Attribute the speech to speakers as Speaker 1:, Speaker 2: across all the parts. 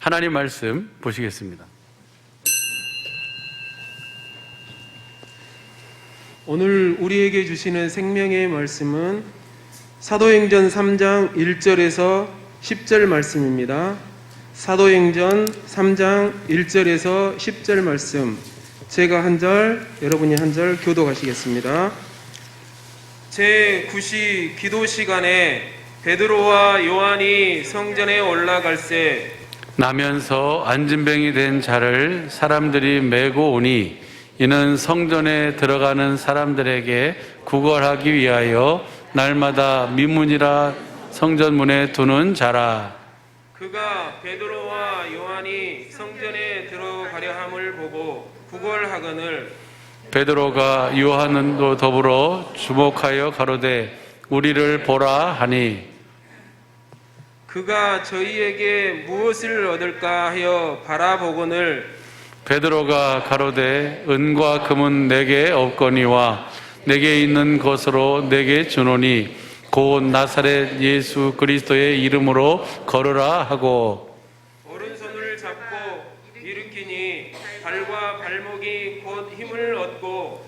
Speaker 1: 하나님 말씀 보시겠습니다.
Speaker 2: 오늘 우리에게 주시는 생명의 말씀은 사도행전 3장 1절에서 10절 말씀입니다. 사도행전 3장 1절에서 10절 말씀, 제가 한 절, 여러분이 한 절 교독하시겠습니다. 제9시 기도 시간에 베드로와 요한이 성전에 올라갈새
Speaker 1: 나면서 안진뱅이 된 자를 사람들이 메고 오니 이는 성전에 들어가는 사람들에게 구걸하기 위하여 날마다 미문이라 성전문에 두는 자라.
Speaker 2: 그가 베드로와 요한이 성전에 들어가려 함을 보고 구걸하거늘
Speaker 1: 베드로가 요한도 더불어 주목하여 가로되 우리를 보라 하니
Speaker 2: 그가 저희에게 무엇을 얻을까 하여 바라보거늘
Speaker 1: 베드로가 가로되 은과 금은 내게 없거니와 내게 있는 것으로 내게 주노니 곧 나사렛 예수 그리스도의 이름으로 걸으라 하고
Speaker 2: 오른손을 잡고 일으키니 발과 발목이 곧 힘을 얻고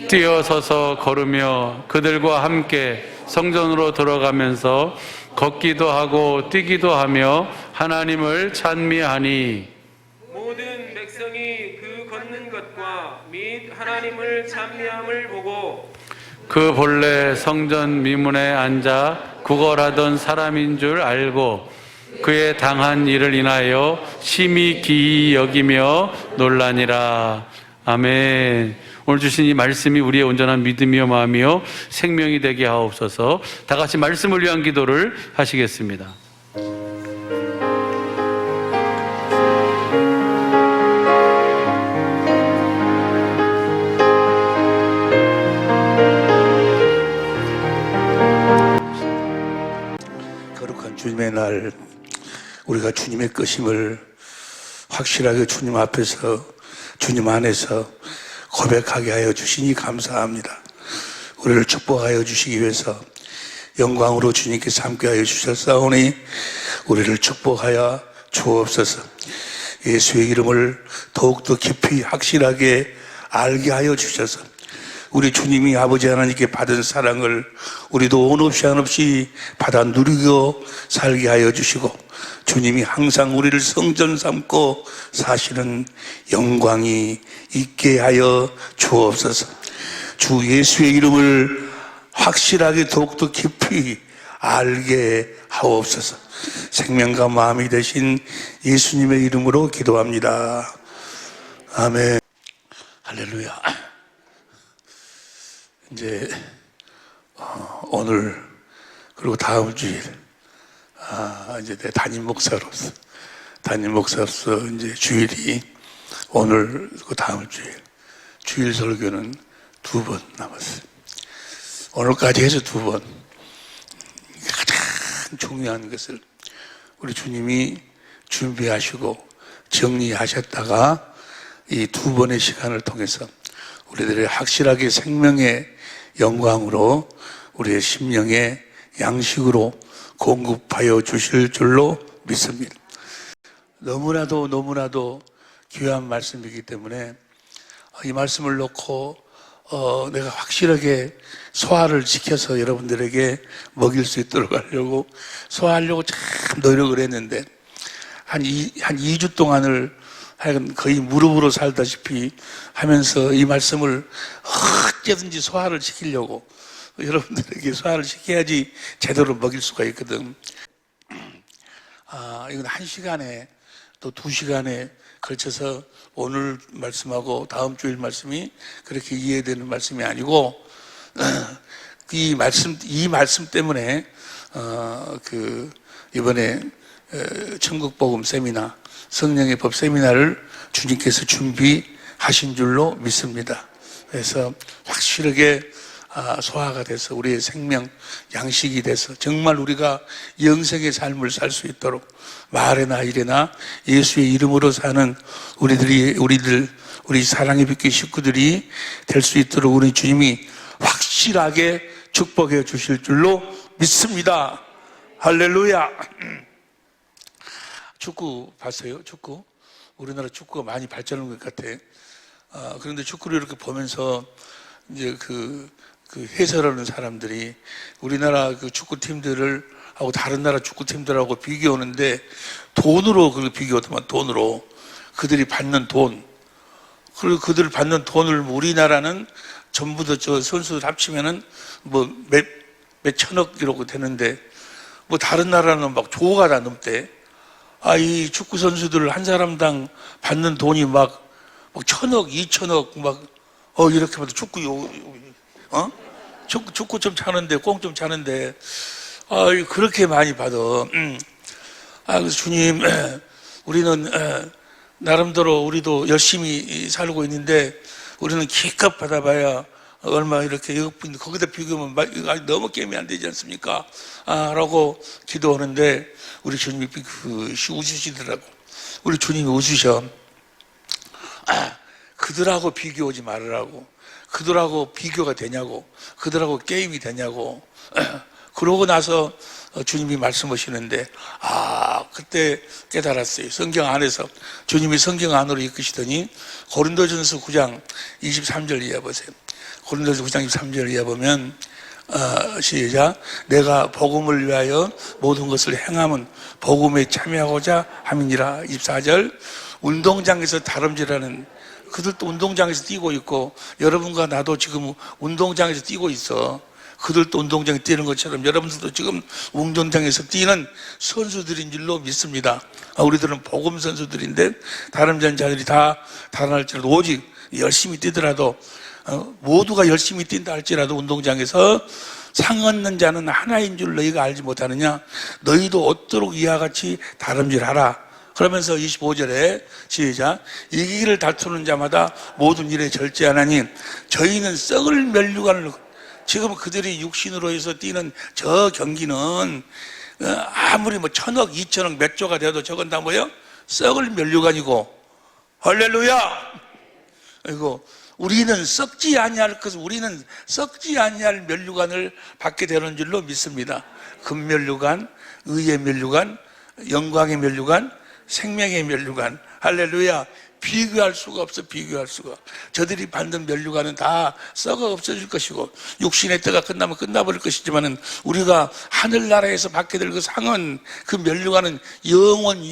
Speaker 1: 뛰어서서 걸으며 그들과 함께 성전으로 들어가면서 걷기도 하고 뛰기도 하며 하나님을 찬미하니
Speaker 2: 모든 백성이 그 걷는 것과 및 하나님을 찬미함을 보고
Speaker 1: 그 본래 성전 미문에 앉아 구걸하던 사람인 줄 알고 그의 당한 일을 인하여 심히 기이 여기며 놀라니라. 아멘. 오늘 주신 이 말씀이 우리의 온전한 믿음이요 마음이요 생명이 되게 하옵소서. 다 같이 말씀을 위한 기도를 하시겠습니다.
Speaker 3: 거룩한 주님의 날, 우리가 주님의 것임을 확실하게 주님 앞에서, 주님 안에서 고백하게 하여 주시니 감사합니다. 우리를 축복하여 주시기 위해서 영광으로 주님께서 함께하여 주셨사오니 우리를 축복하여 주옵소서. 예수의 이름을 더욱더 깊이 확실하게 알게 하여 주셔서 우리 주님이 아버지 하나님께 받은 사랑을 우리도 온 없이 한없이 받아 누리고 살게 하여 주시고 주님이 항상 우리를 성전 삼고 사시는 영광이 있게 하여 주옵소서. 주 예수의 이름을 확실하게 더욱더 깊이 알게 하옵소서. 생명과 마음이 되신 예수님의 이름으로 기도합니다. 아멘. 할렐루야. 이제 오늘 그리고 다음 주일 이제 내 담임 목사로서 이제 주일이 오늘 그 다음 주일 설교는 2번 남았어요. 오늘까지 해서 2번. 가장 중요한 것을 우리 주님이 준비하시고 정리하셨다가 이 2번의 시간을 통해서 우리들의 확실하게 생명의 영광으로 우리의 심령의 양식으로 공급하여 주실 줄로 믿습니다. 너무나도 귀한 말씀이기 때문에 이 말씀을 놓고 내가 확실하게 소화를 지켜서 여러분들에게 먹일 수 있도록 하려고 소화하려고 참 노력을 했는데 한 2주 동안을 하여간 거의 무릎으로 살다시피 하면서 이 말씀을 어떻게든지 소화를 시키려고 여러분들에게 소화를 시켜야지 제대로 먹일 수가 있거든. 이건 1시간에 또 2시간에 걸쳐서 오늘 말씀하고 다음 주일 말씀이 그렇게 이해되는 말씀이 아니고 이 말씀 때문에 이번에 천국복음 세미나 성령의 법 세미나를 주님께서 준비하신 줄로 믿습니다. 그래서 확실하게 소화가 돼서 우리의 생명 양식이 돼서 정말 우리가 영생의 삶을 살 수 있도록 말에나 일에나 예수의 이름으로 사는 우리 사랑의 빛의 식구들이 될 수 있도록 우리 주님이 확실하게 축복해 주실 줄로 믿습니다. 할렐루야. 축구 봤어요? 축구? 우리나라 축구가 많이 발전한 것 같아. 그런데 축구를 이렇게 보면서 이제 그 해설하는 사람들이 우리나라 그 축구팀들을 하고 다른 나라 축구팀들하고 비교하는데 돈으로 그걸 비교하더만, 돈으로. 그들이 받는 돈. 그리고 그들 받는 돈을 우리나라는 전부 다 저 선수들 합치면은 뭐 몇 천억 이러고 되는데 뭐 다른 나라는 막 조가 다 넘대. 이 축구 선수들 한 사람당 받는 돈이 막 천억, 2천억 이렇게 봐도 축구 좀 차는데, 꽁 좀 차는데, 그렇게 많이 받아. 그래서 주님, 우리는, 나름대로 우리도 열심히 살고 있는데, 우리는 기껏 받아봐야 얼마 이렇게 거기다 비교하면 너무 게임이 안 되지 않습니까? 라고 기도하는데, 우리 주님이 웃으시더라고. 우리 주님이 웃으셔. 그들하고 비교하지 말으라고. 그들하고 비교가 되냐고. 그들하고 게임이 되냐고. 그러고 나서 주님이 말씀하시는데, 그때 깨달았어요. 성경 안에서. 주님이 성경 안으로 이끄시더니, 고린도전서 9장 23절 이하 보세요. 고린도전서 9장 23절 이하 보면, 시작. 내가 복음을 위하여 모든 것을 행함은 복음에 참여하고자 함이니라. 24절. 운동장에서 다름질하는, 그들도 운동장에서 뛰고 있고, 여러분과 나도 지금 운동장에서 뛰고 있어. 그들도 운동장에 뛰는 것처럼 여러분들도 지금 운동장에서 뛰는 선수들인 줄로 믿습니다. 우리들은 복음 선수들인데, 다름질하는 자들이 다 달아날지라도, 오직 열심히 뛰더라도, 모두가 열심히 뛴다 할지라도 운동장에서 상 얻는 자는 하나인 줄 너희가 알지 못하느냐? 너희도 얻도록 이와 같이 다름질하라. 그러면서 25절에 시작. 이기기를 다투는 자마다 모든 일에 절제하나니 저희는 썩을 면류관을, 지금 그들이 육신으로 해서 뛰는 저 경기는 아무리 천억, 2천억, 몇 조가 돼도 저건 다 뭐예요? 썩을 면류관이고. 할렐루야! 그리고 우리는 썩지 아니할 것을, 우리는 썩지 아니할 면류관을 받게 되는 줄로 믿습니다. 금면류관, 의의 면류관, 영광의 면류관, 생명의 면류관. 할렐루야. 비교할 수가 없어. 비교할 수가. 저들이 받는 면류관은 다 썩어 없어질 것이고, 육신의 때가 끝나면 끝나버릴 것이지만은 우리가 하늘나라에서 받게 될 그 상은, 그 면류관은 영원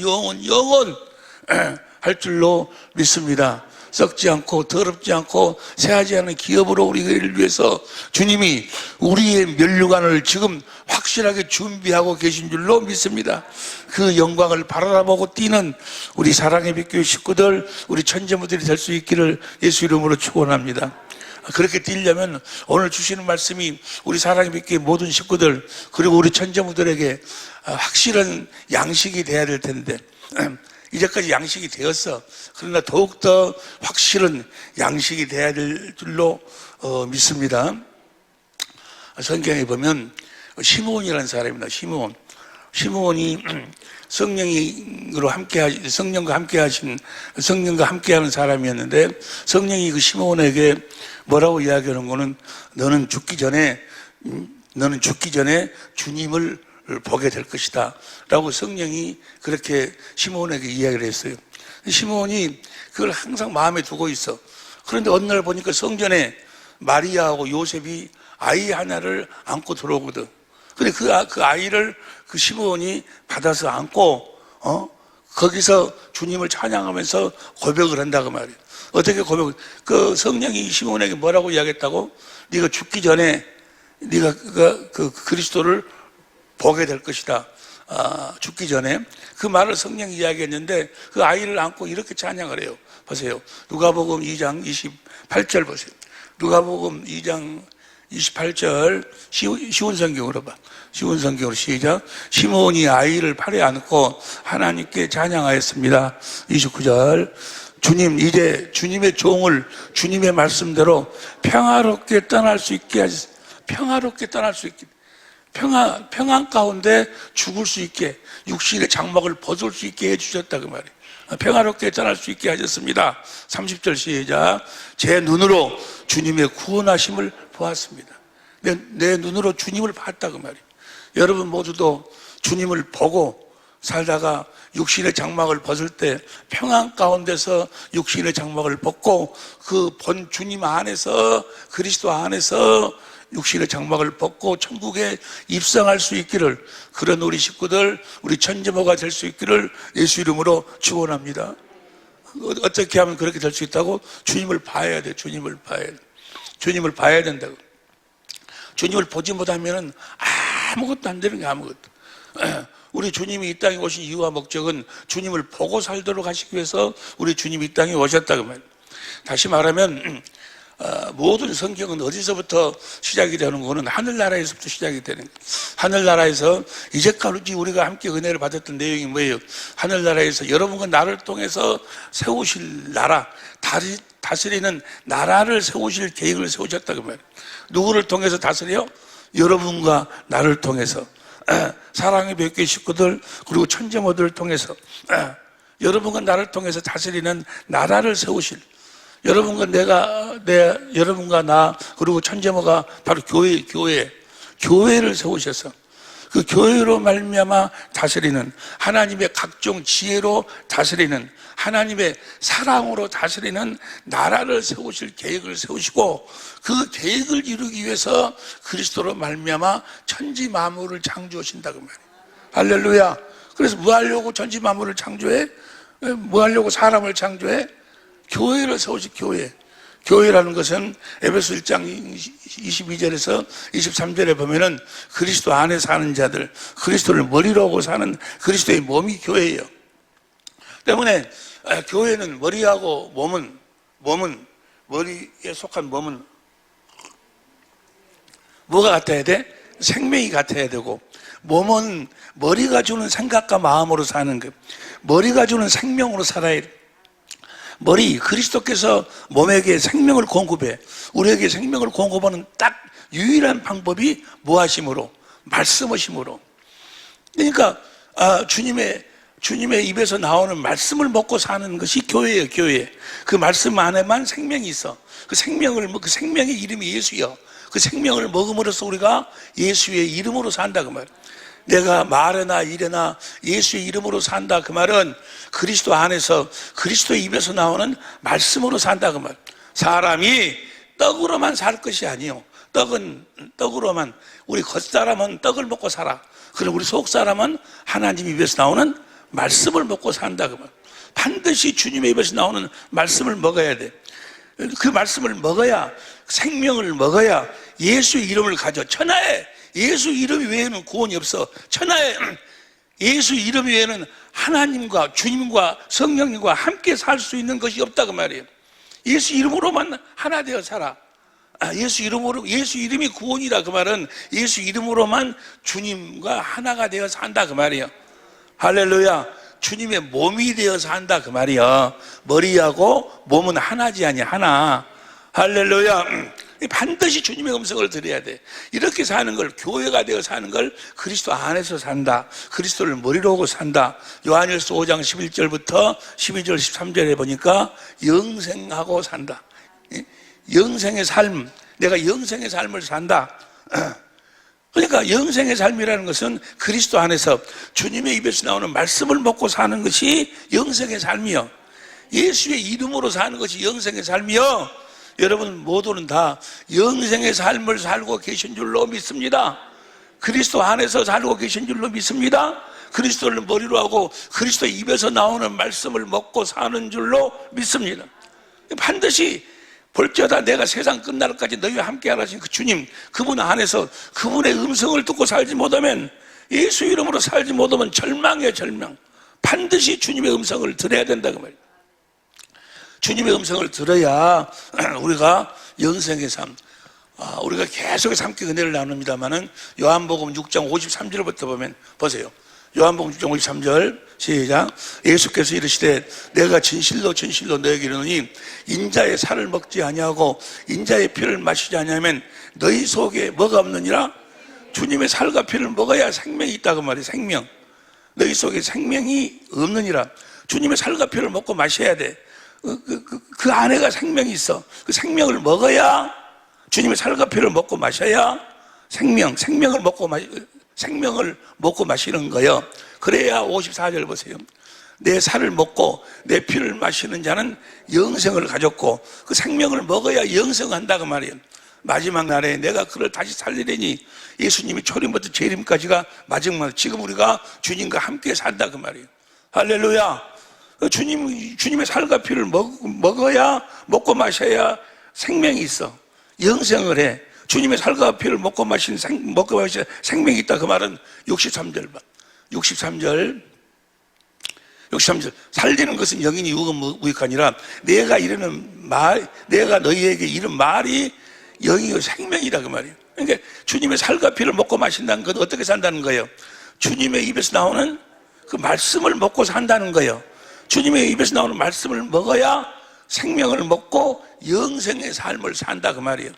Speaker 3: 할 줄로 믿습니다. 썩지 않고 더럽지 않고 새하지 않은 기업으로 우리를 위해서 주님이 우리의 면류관을 지금 확실하게 준비하고 계신 줄로 믿습니다. 그 영광을 바라보고 뛰는 우리 사랑의 빛교회 식구들, 우리 천재무들이 될 수 있기를 예수 이름으로 축원합니다. 그렇게 뛰려면 오늘 주시는 말씀이 우리 사랑의 빛교회 모든 식구들, 그리고 우리 천재무들에게 확실한 양식이 돼야 될 텐데, 이제까지 양식이 되었어. 그러나 더욱더 확실한 양식이 돼야 될 줄로 믿습니다. 성경에 보면 시므온이라는 사람입니다. 시므온이 성령과 함께하는 사람이었는데, 성령이 그 시므온에게 뭐라고 이야기하는 거는, 너는 죽기 전에 주님을 보게 될 것이다 라고 성령이 그렇게 시므온에게 이야기를 했어요. 시므온이 그걸 항상 마음에 두고 있어. 그런데 어느 날 보니까 성전에 마리아하고 요셉이 아이 하나를 안고 들어오거든. 근데 그 아이를 그 시므온이 받아서 안고 거기서 주님을 찬양하면서 고백을 한다고 말이에요. 어떻게 고백을? 그 성령이 시므온에게 뭐라고 이야기했다고? 네가 죽기 전에 네가 그 그리스도를 보게 될 것이다. 죽기 전에. 그 말을 성령이 이야기했는데, 그 아이를 안고 이렇게 찬양을 해요. 보세요. 누가복음 2장 28절 보세요. 누가복음 2장 28절 쉬운 성경으로 봐. 쉬운 성경으로 시작. 시므온이 아이를 팔에 안고 하나님께 찬양하였습니다. 29절. 주님, 이제 주님의 종을 주님의 말씀대로 평화롭게 떠날 수 있게 하셨습니다. 평화롭게 떠날 수 있게. 평안 가운데 죽을 수 있게, 육신의 장막을 벗을 수 있게 해주셨다 그 말이에요. 평화롭게 떠날 수 있게 하셨습니다. 30절 시작. 제 눈으로 주님의 구원하심을 보았습니다. 내 눈으로 주님을 봤다 그 말이에요. 여러분 모두도 주님을 보고 살다가 육신의 장막을 벗을 때 평안 가운데서 육신의 장막을 벗고 그 본 주님 안에서, 그리스도 안에서 육신의 장막을 벗고 천국에 입성할 수 있기를, 그런 우리 식구들, 우리 천재모가 될 수 있기를 예수 이름으로 축원합니다. 어떻게 하면 그렇게 될 수 있다고? 주님을 봐야 돼. 주님을 봐야 돼. 주님을 봐야 된다고. 주님을 보지 못하면 아무것도 안 되는 게 아무것도. 우리 주님이 이 땅에 오신 이유와 목적은 주님을 보고 살도록 하시기 위해서 우리 주님이 이 땅에 오셨다고 말이에요. 다시 말하면 모든 성경은 어디서부터 시작이 되는 거는 하늘나라에서부터 시작이 되는 거예요. 하늘나라에서 이제까지 우리가 함께 은혜를 받았던 내용이 뭐예요? 하늘나라에서 여러분과 나를 통해서 세우실 나라, 다스리는 나라를 세우실 계획을 세우셨다고 말이에요. 누구를 통해서 다스려요? 여러분과 나를 통해서. 사랑의 백개 식구들, 그리고 천재모들을 통해서, 여러분과 나를 통해서 다스리는 나라를 세우실, 여러분과 여러분과 나, 그리고 천재모가 바로 교회를 세우셔서 그 교회로 말미암아 다스리는, 하나님의 각종 지혜로 다스리는, 하나님의 사랑으로 다스리는 나라를 세우실 계획을 세우시고, 그 계획을 이루기 위해서 그리스도로 말미암아 천지 만물을 창조하신다고 말이에요. 할렐루야. 그래서 뭐 하려고 천지 만물을 창조해? 뭐 하려고 사람을 창조해? 교회를 세우시. 교회라는 것은 에베소 1장 22절에서 23절에 보면은 그리스도 안에 사는 자들, 그리스도를 머리로 하고 사는 그리스도의 몸이 교회예요. 때문에 교회는 머리하고 몸은 머리에 속한 몸은 뭐가 같아야 돼? 생명이 같아야 되고, 몸은 머리가 주는 생각과 마음으로 사는 것, 머리가 주는 생명으로 살아야 돼. 머리, 그리스도께서 몸에게 생명을 공급해. 우리에게 생명을 공급하는 딱 유일한 방법이 무하심으로, 말씀하심으로. 그러니까 주님의 입에서 나오는 말씀을 먹고 사는 것이 교회예요. 교회. 그 말씀 안에만 생명이 있어. 그 생명의 이름이 예수요. 그 생명을 먹음으로써 우리가 예수의 이름으로 산다 그 말. 내가 말이나 일이나 예수의 이름으로 산다 그 말은 그리스도 안에서 그리스도의 입에서 나오는 말씀으로 산다 그 말. 사람이 떡으로만 살 것이 아니요. 떡으로만, 우리 겉사람은 떡을 먹고 살아. 그럼 우리 속사람은 하나님 입에서 나오는 말씀을 먹고 산다 그 말. 반드시 주님의 입에서 나오는 말씀을 먹어야 돼. 그 말씀을 먹어야, 생명을 먹어야 예수의 이름을 가져. 천하에 예수 이름 외에는 구원이 없어. 천하에 예수 이름 외에는 하나님과 주님과 성령님과 함께 살 수 있는 것이 없다고 말이에요. 예수 이름으로만 하나 되어 살아. 예수 이름이 구원이라 그 말은 예수 이름으로만 주님과 하나가 되어 산다 그 말이에요. 할렐루야. 주님의 몸이 되어 산다 그 말이에요. 머리하고 몸은 하나지 아니 하나. 할렐루야. 반드시 주님의 음성을 들어야 돼. 이렇게 사는 걸, 교회가 되어 사는 걸 그리스도 안에서 산다. 그리스도를 머리로 하고 산다. 요한일서 5장 11절부터 12절 13절에 보니까 영생하고 산다. 영생의 삶, 내가 영생의 삶을 산다. 그러니까 영생의 삶이라는 것은 그리스도 안에서 주님의 입에서 나오는 말씀을 먹고 사는 것이 영생의 삶이요. 예수의 이름으로 사는 것이 영생의 삶이요. 여러분 모두는 다 영생의 삶을 살고 계신 줄로 믿습니다. 그리스도 안에서 살고 계신 줄로 믿습니다. 그리스도를 머리로 하고 그리스도 입에서 나오는 말씀을 먹고 사는 줄로 믿습니다. 반드시 볼지어다 내가 세상 끝날까지 너희와 함께 하신 그 주님, 그분 안에서 그분의 음성을 듣고 살지 못하면, 예수 이름으로 살지 못하면 절망이에요. 절망. 반드시 주님의 음성을 들어야 된다고 말이에요. 주님의 음성을 들어야 우리가 영생의 삶, 우리가 계속해서 함께 은혜를 나눕니다만은 요한복음 6장 53절부터 보면, 보세요. 요한복음 6장 53절 시작. 예수께서 이르시되 내가 진실로 진실로 너에게 이르노니 인자의 살을 먹지 아니하고 인자의 피를 마시지 아니하면 너희 속에 뭐가 없느니라? 주님의 살과 피를 먹어야 생명이 있다고 말이에요. 생명. 너희 속에 생명이 없느니라. 주님의 살과 피를 먹고 마셔야 돼. 그 안에가 생명이 있어. 그 생명을 먹어야, 주님의 살과 피를 먹고 마셔야 생명을 먹고 생명을 먹고 마시는 거요. 그래야 54절 보세요. 내 살을 먹고 내 피를 마시는 자는 영생을 가졌고 그 생명을 먹어야 영생한다 그 말이에요. 마지막 날에 내가 그를 다시 살리려니 예수님이 초림부터 재림까지가 마지막, 지금 우리가 주님과 함께 산다 그 말이에요. 할렐루야. 주님의 살과 피를 먹어야, 먹고 마셔야 생명이 있어. 영생을 해. 주님의 살과 피를 먹고 마신 생명이 있다. 그 말은 63절 봐. 63절. 살리는 것은 영인이 유익하니라. 내가 너희에게 이른 말이 영이요 생명이라 그 말이에요. 그러니까 주님의 살과 피를 먹고 마신다는 건 어떻게 산다는 거예요? 주님의 입에서 나오는 그 말씀을 먹고 산다는 거예요. 주님의 입에서 나오는 말씀을 먹어야 생명을 먹고 영생의 삶을 산다 그 말이에요.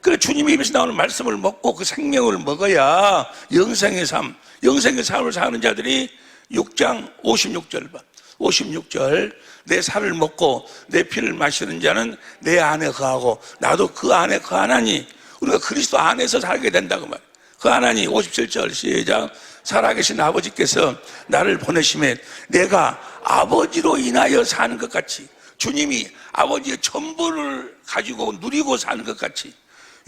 Speaker 3: 그래 주님의 입에서 나오는 말씀을 먹고 그 생명을 먹어야 영생의 삶을 사는 자들이 6장 56절 봐. 56절. 내 살을 먹고 내 피를 마시는 자는 내 안에 거하고 나도 그 안에 거하나니, 우리가 그리스도 안에서 살게 된다고 말이에요. 거하나니. 57절 시작. 살아계신 아버지께서 나를 보내심에 내가 아버지로 인하여 사는 것 같이, 주님이 아버지의 전부를 가지고 누리고 사는 것 같이,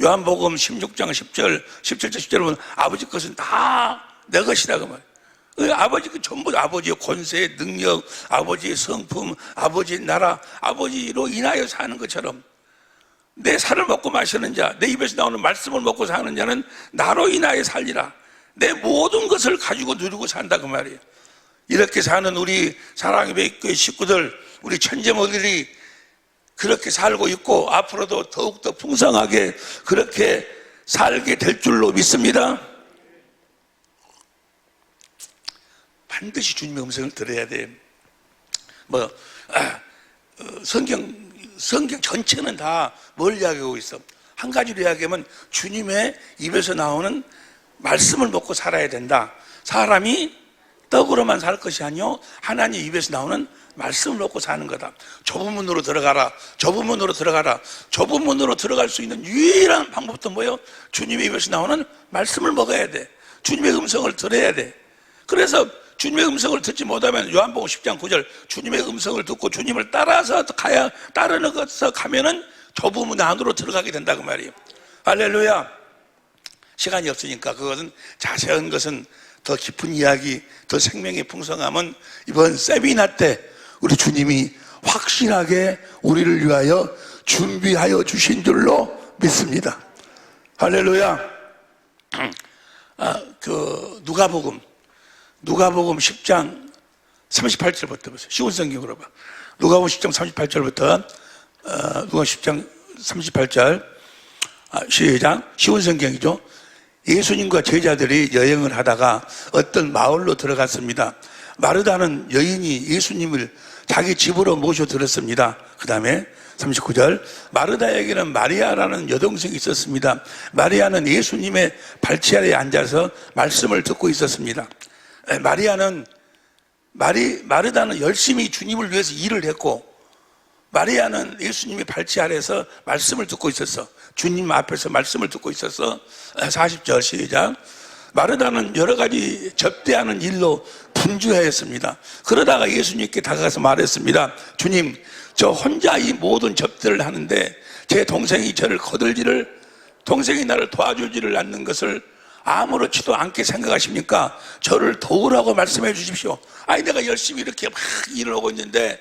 Speaker 3: 요한복음 16장 10절 17절 10절 보면 아버지 것은 다 내 것이다 그 말이에요. 아버지 그 전부 아버지의 권세, 능력, 아버지의 성품, 아버지의 나라, 아버지로 인하여 사는 것처럼 내 살을 먹고 마시는 자, 내 입에서 나오는 말씀을 먹고 사는 자는 나로 인하여 살리라. 내 모든 것을 가지고 누리고 산다 그 말이에요. 이렇게 사는 우리 사랑의 교회 식구들, 우리 천재모들이 그렇게 살고 있고 앞으로도 더욱더 풍성하게 그렇게 살게 될 줄로 믿습니다. 반드시 주님의 음성을 들어야 돼. 성경 전체는 다 뭘 이야기하고 있어? 한 가지로 이야기하면 주님의 입에서 나오는 말씀을 먹고 살아야 된다. 사람이 떡으로만 살 것이 아니요 하나님 입에서 나오는 말씀을 먹고 사는 거다. 좁은 문으로 들어가라. 좁은 문으로 들어가라. 좁은 문으로 들어갈 수 있는 유일한 방법도 뭐예요? 주님의 입에서 나오는 말씀을 먹어야 돼. 주님의 음성을 들어야 돼. 그래서 주님의 음성을 듣지 못하면 요한복음 10장 9절 주님의 음성을 듣고 주님을 따라서 가면은 좁은 문 안으로 들어가게 된다 그 말이에요. 할렐루야. 시간이 없으니까 그것은 자세한 것은 더 깊은 이야기, 더 생명의 풍성함은 이번 세미나 때 우리 주님이 확실하게 우리를 위하여 준비하여 주신 줄로 믿습니다. 할렐루야. 누가복음 10장 38절부터 보세요. 쉬운 성경으로 봐. 누가복음 10장 38절부터 누가복음 10장 38절 시작. 쉬운 성경이죠. 예수님과 제자들이 여행을 하다가 어떤 마을로 들어갔습니다. 마르다는 여인이 예수님을 자기 집으로 모셔들었습니다. 그 다음에 39절 마르다에게는 마리아라는 여동생이 있었습니다. 마리아는 예수님의 발치 아래에 앉아서 말씀을 듣고 있었습니다. 마르다는 열심히 주님을 위해서 일을 했고 마리아는 예수님의 발치 아래에서 말씀을 듣고 있었어. 주님 앞에서 말씀을 듣고 있었어. 40절 시작. 마르다는 여러 가지 접대하는 일로 분주하였습니다. 그러다가 예수님께 다가가서 말했습니다. 주님, 저 혼자 이 모든 접대를 하는데 제 동생이 동생이 나를 도와주지를 않는 것을 아무렇지도 않게 생각하십니까? 저를 도우라고 말씀해 주십시오. 아니 내가 열심히 이렇게 막 일을 하고 있는데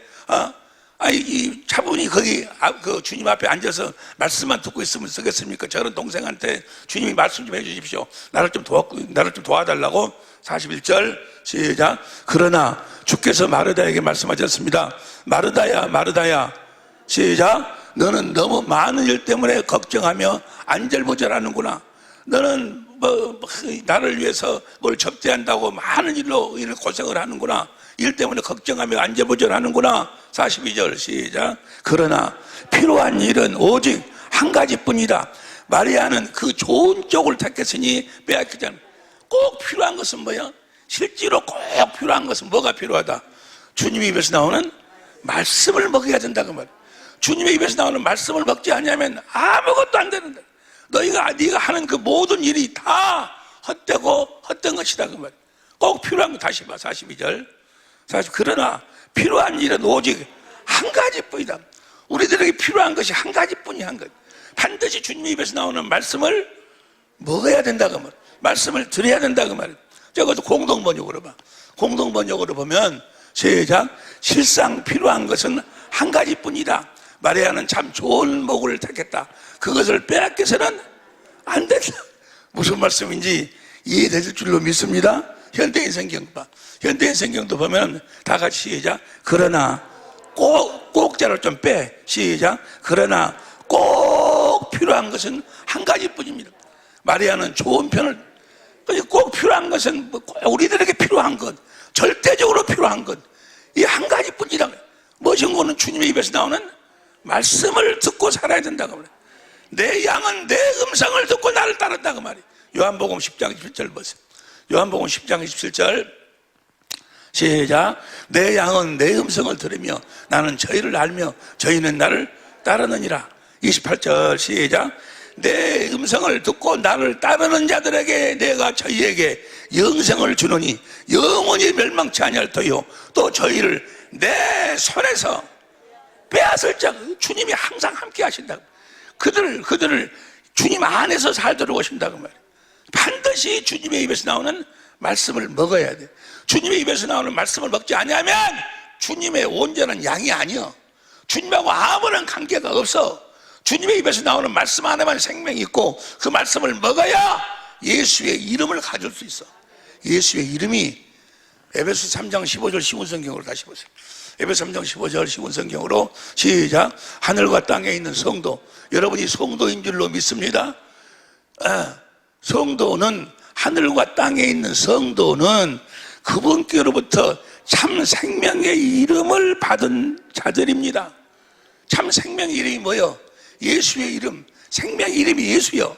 Speaker 3: 이 차분히 거기 그 주님 앞에 앉아서 말씀만 듣고 있으면 쓰겠습니까? 저런 동생한테 주님이 말씀 좀 해주십시오. 나를 좀 도와달라고. 41절 시작. 그러나 주께서 마르다에게 말씀하셨습니다. 마르다야 시작. 너는 너무 많은 일 때문에 걱정하며 안절부절하는구나. 너는 나를 위해서 뭘 접대한다고 많은 일로 고생을 하는구나. 일 때문에 걱정하며 안절부절하는구나. 42절 시작. 그러나 필요한 일은 오직 한 가지뿐이다. 마리아는 그 좋은 쪽을 택했으니 빼앗기지 않는다. 꼭 필요한 것은 뭐야? 실제로 꼭 필요한 것은 뭐가 필요하다? 주님의 입에서 나오는 말씀을 먹어야 된다고 말이야. 주님의 입에서 나오는 말씀을 먹지 않으면 아무것도 안 되는다. 네가 하는 그 모든 일이 다 헛되고 헛된 것이다 그 말. 꼭 필요한 거 다시 봐. 42절. 그러나 필요한 일은 오직 한 가지뿐이다. 우리들에게 필요한 것이 한 가지뿐이 한 가지. 반드시 주님의 입에서 나오는 말씀을 먹어야 된다 그 말. 말씀을 드려야 된다 그 말. 저것도 공동 번역으로 봐. 공동 번역으로 보면 시작. 실상 필요한 것은 한 가지뿐이다. 마리아는 참 좋은 목을 택했다. 그것을 빼앗겨서는 안 된다. 무슨 말씀인지 이해되실 줄로 믿습니다. 현대인 성경 봐. 현대인 성경도 보면 다 같이 시작. 그러나 꼭자를 좀 빼. 시작. 그러나 꼭 필요한 것은 한 가지뿐입니다. 마리아는 좋은 편을, 꼭 필요한 것은 우리들에게 필요한 것, 절대적으로 필요한 것, 이 한 가지뿐이다. 무엇인 거는 주님의 입에서 나오는 말씀을 듣고 살아야 된다고 말해요. 내 양은 내 음성을 듣고 나를 따른다고 말이에요. 요한복음 10장 27절 보세요. 요한복음 10장 27절 시작. 내 양은 내 음성을 들으며 나는 저희를 알며 저희는 나를 따르느니라. 28절 시작. 내 음성을 듣고 나를 따르는 자들에게 내가 저희에게 영생을 주노니 영원히 멸망치 아니할 터요 또 저희를 내 손에서 빼앗을 자. 주님이 항상 함께 하신다고. 그들을 주님 안에서 살도록 하신다고 말이에요. 반드시 주님의 입에서 나오는 말씀을 먹어야 돼. 주님의 입에서 나오는 말씀을 먹지 않으면 주님의 온전한 양이 아니여. 주님하고 아무런 관계가 없어. 주님의 입에서 나오는 말씀 안에만 생명이 있고 그 말씀을 먹어야 예수의 이름을 가질 수 있어. 예수의 이름이 에베소 3장 15절 시온성경으로 다시 보세요. 에베소 3장 15절 시온성경으로 시작. 하늘과 땅에 있는 성도, 여러분이 성도인 줄로 믿습니다. 성도는, 하늘과 땅에 있는 성도는 그분께로부터 참 생명의 이름을 받은 자들입니다. 참 생명의 이름이 뭐예요? 예수의 이름. 생명의 이름이 예수요.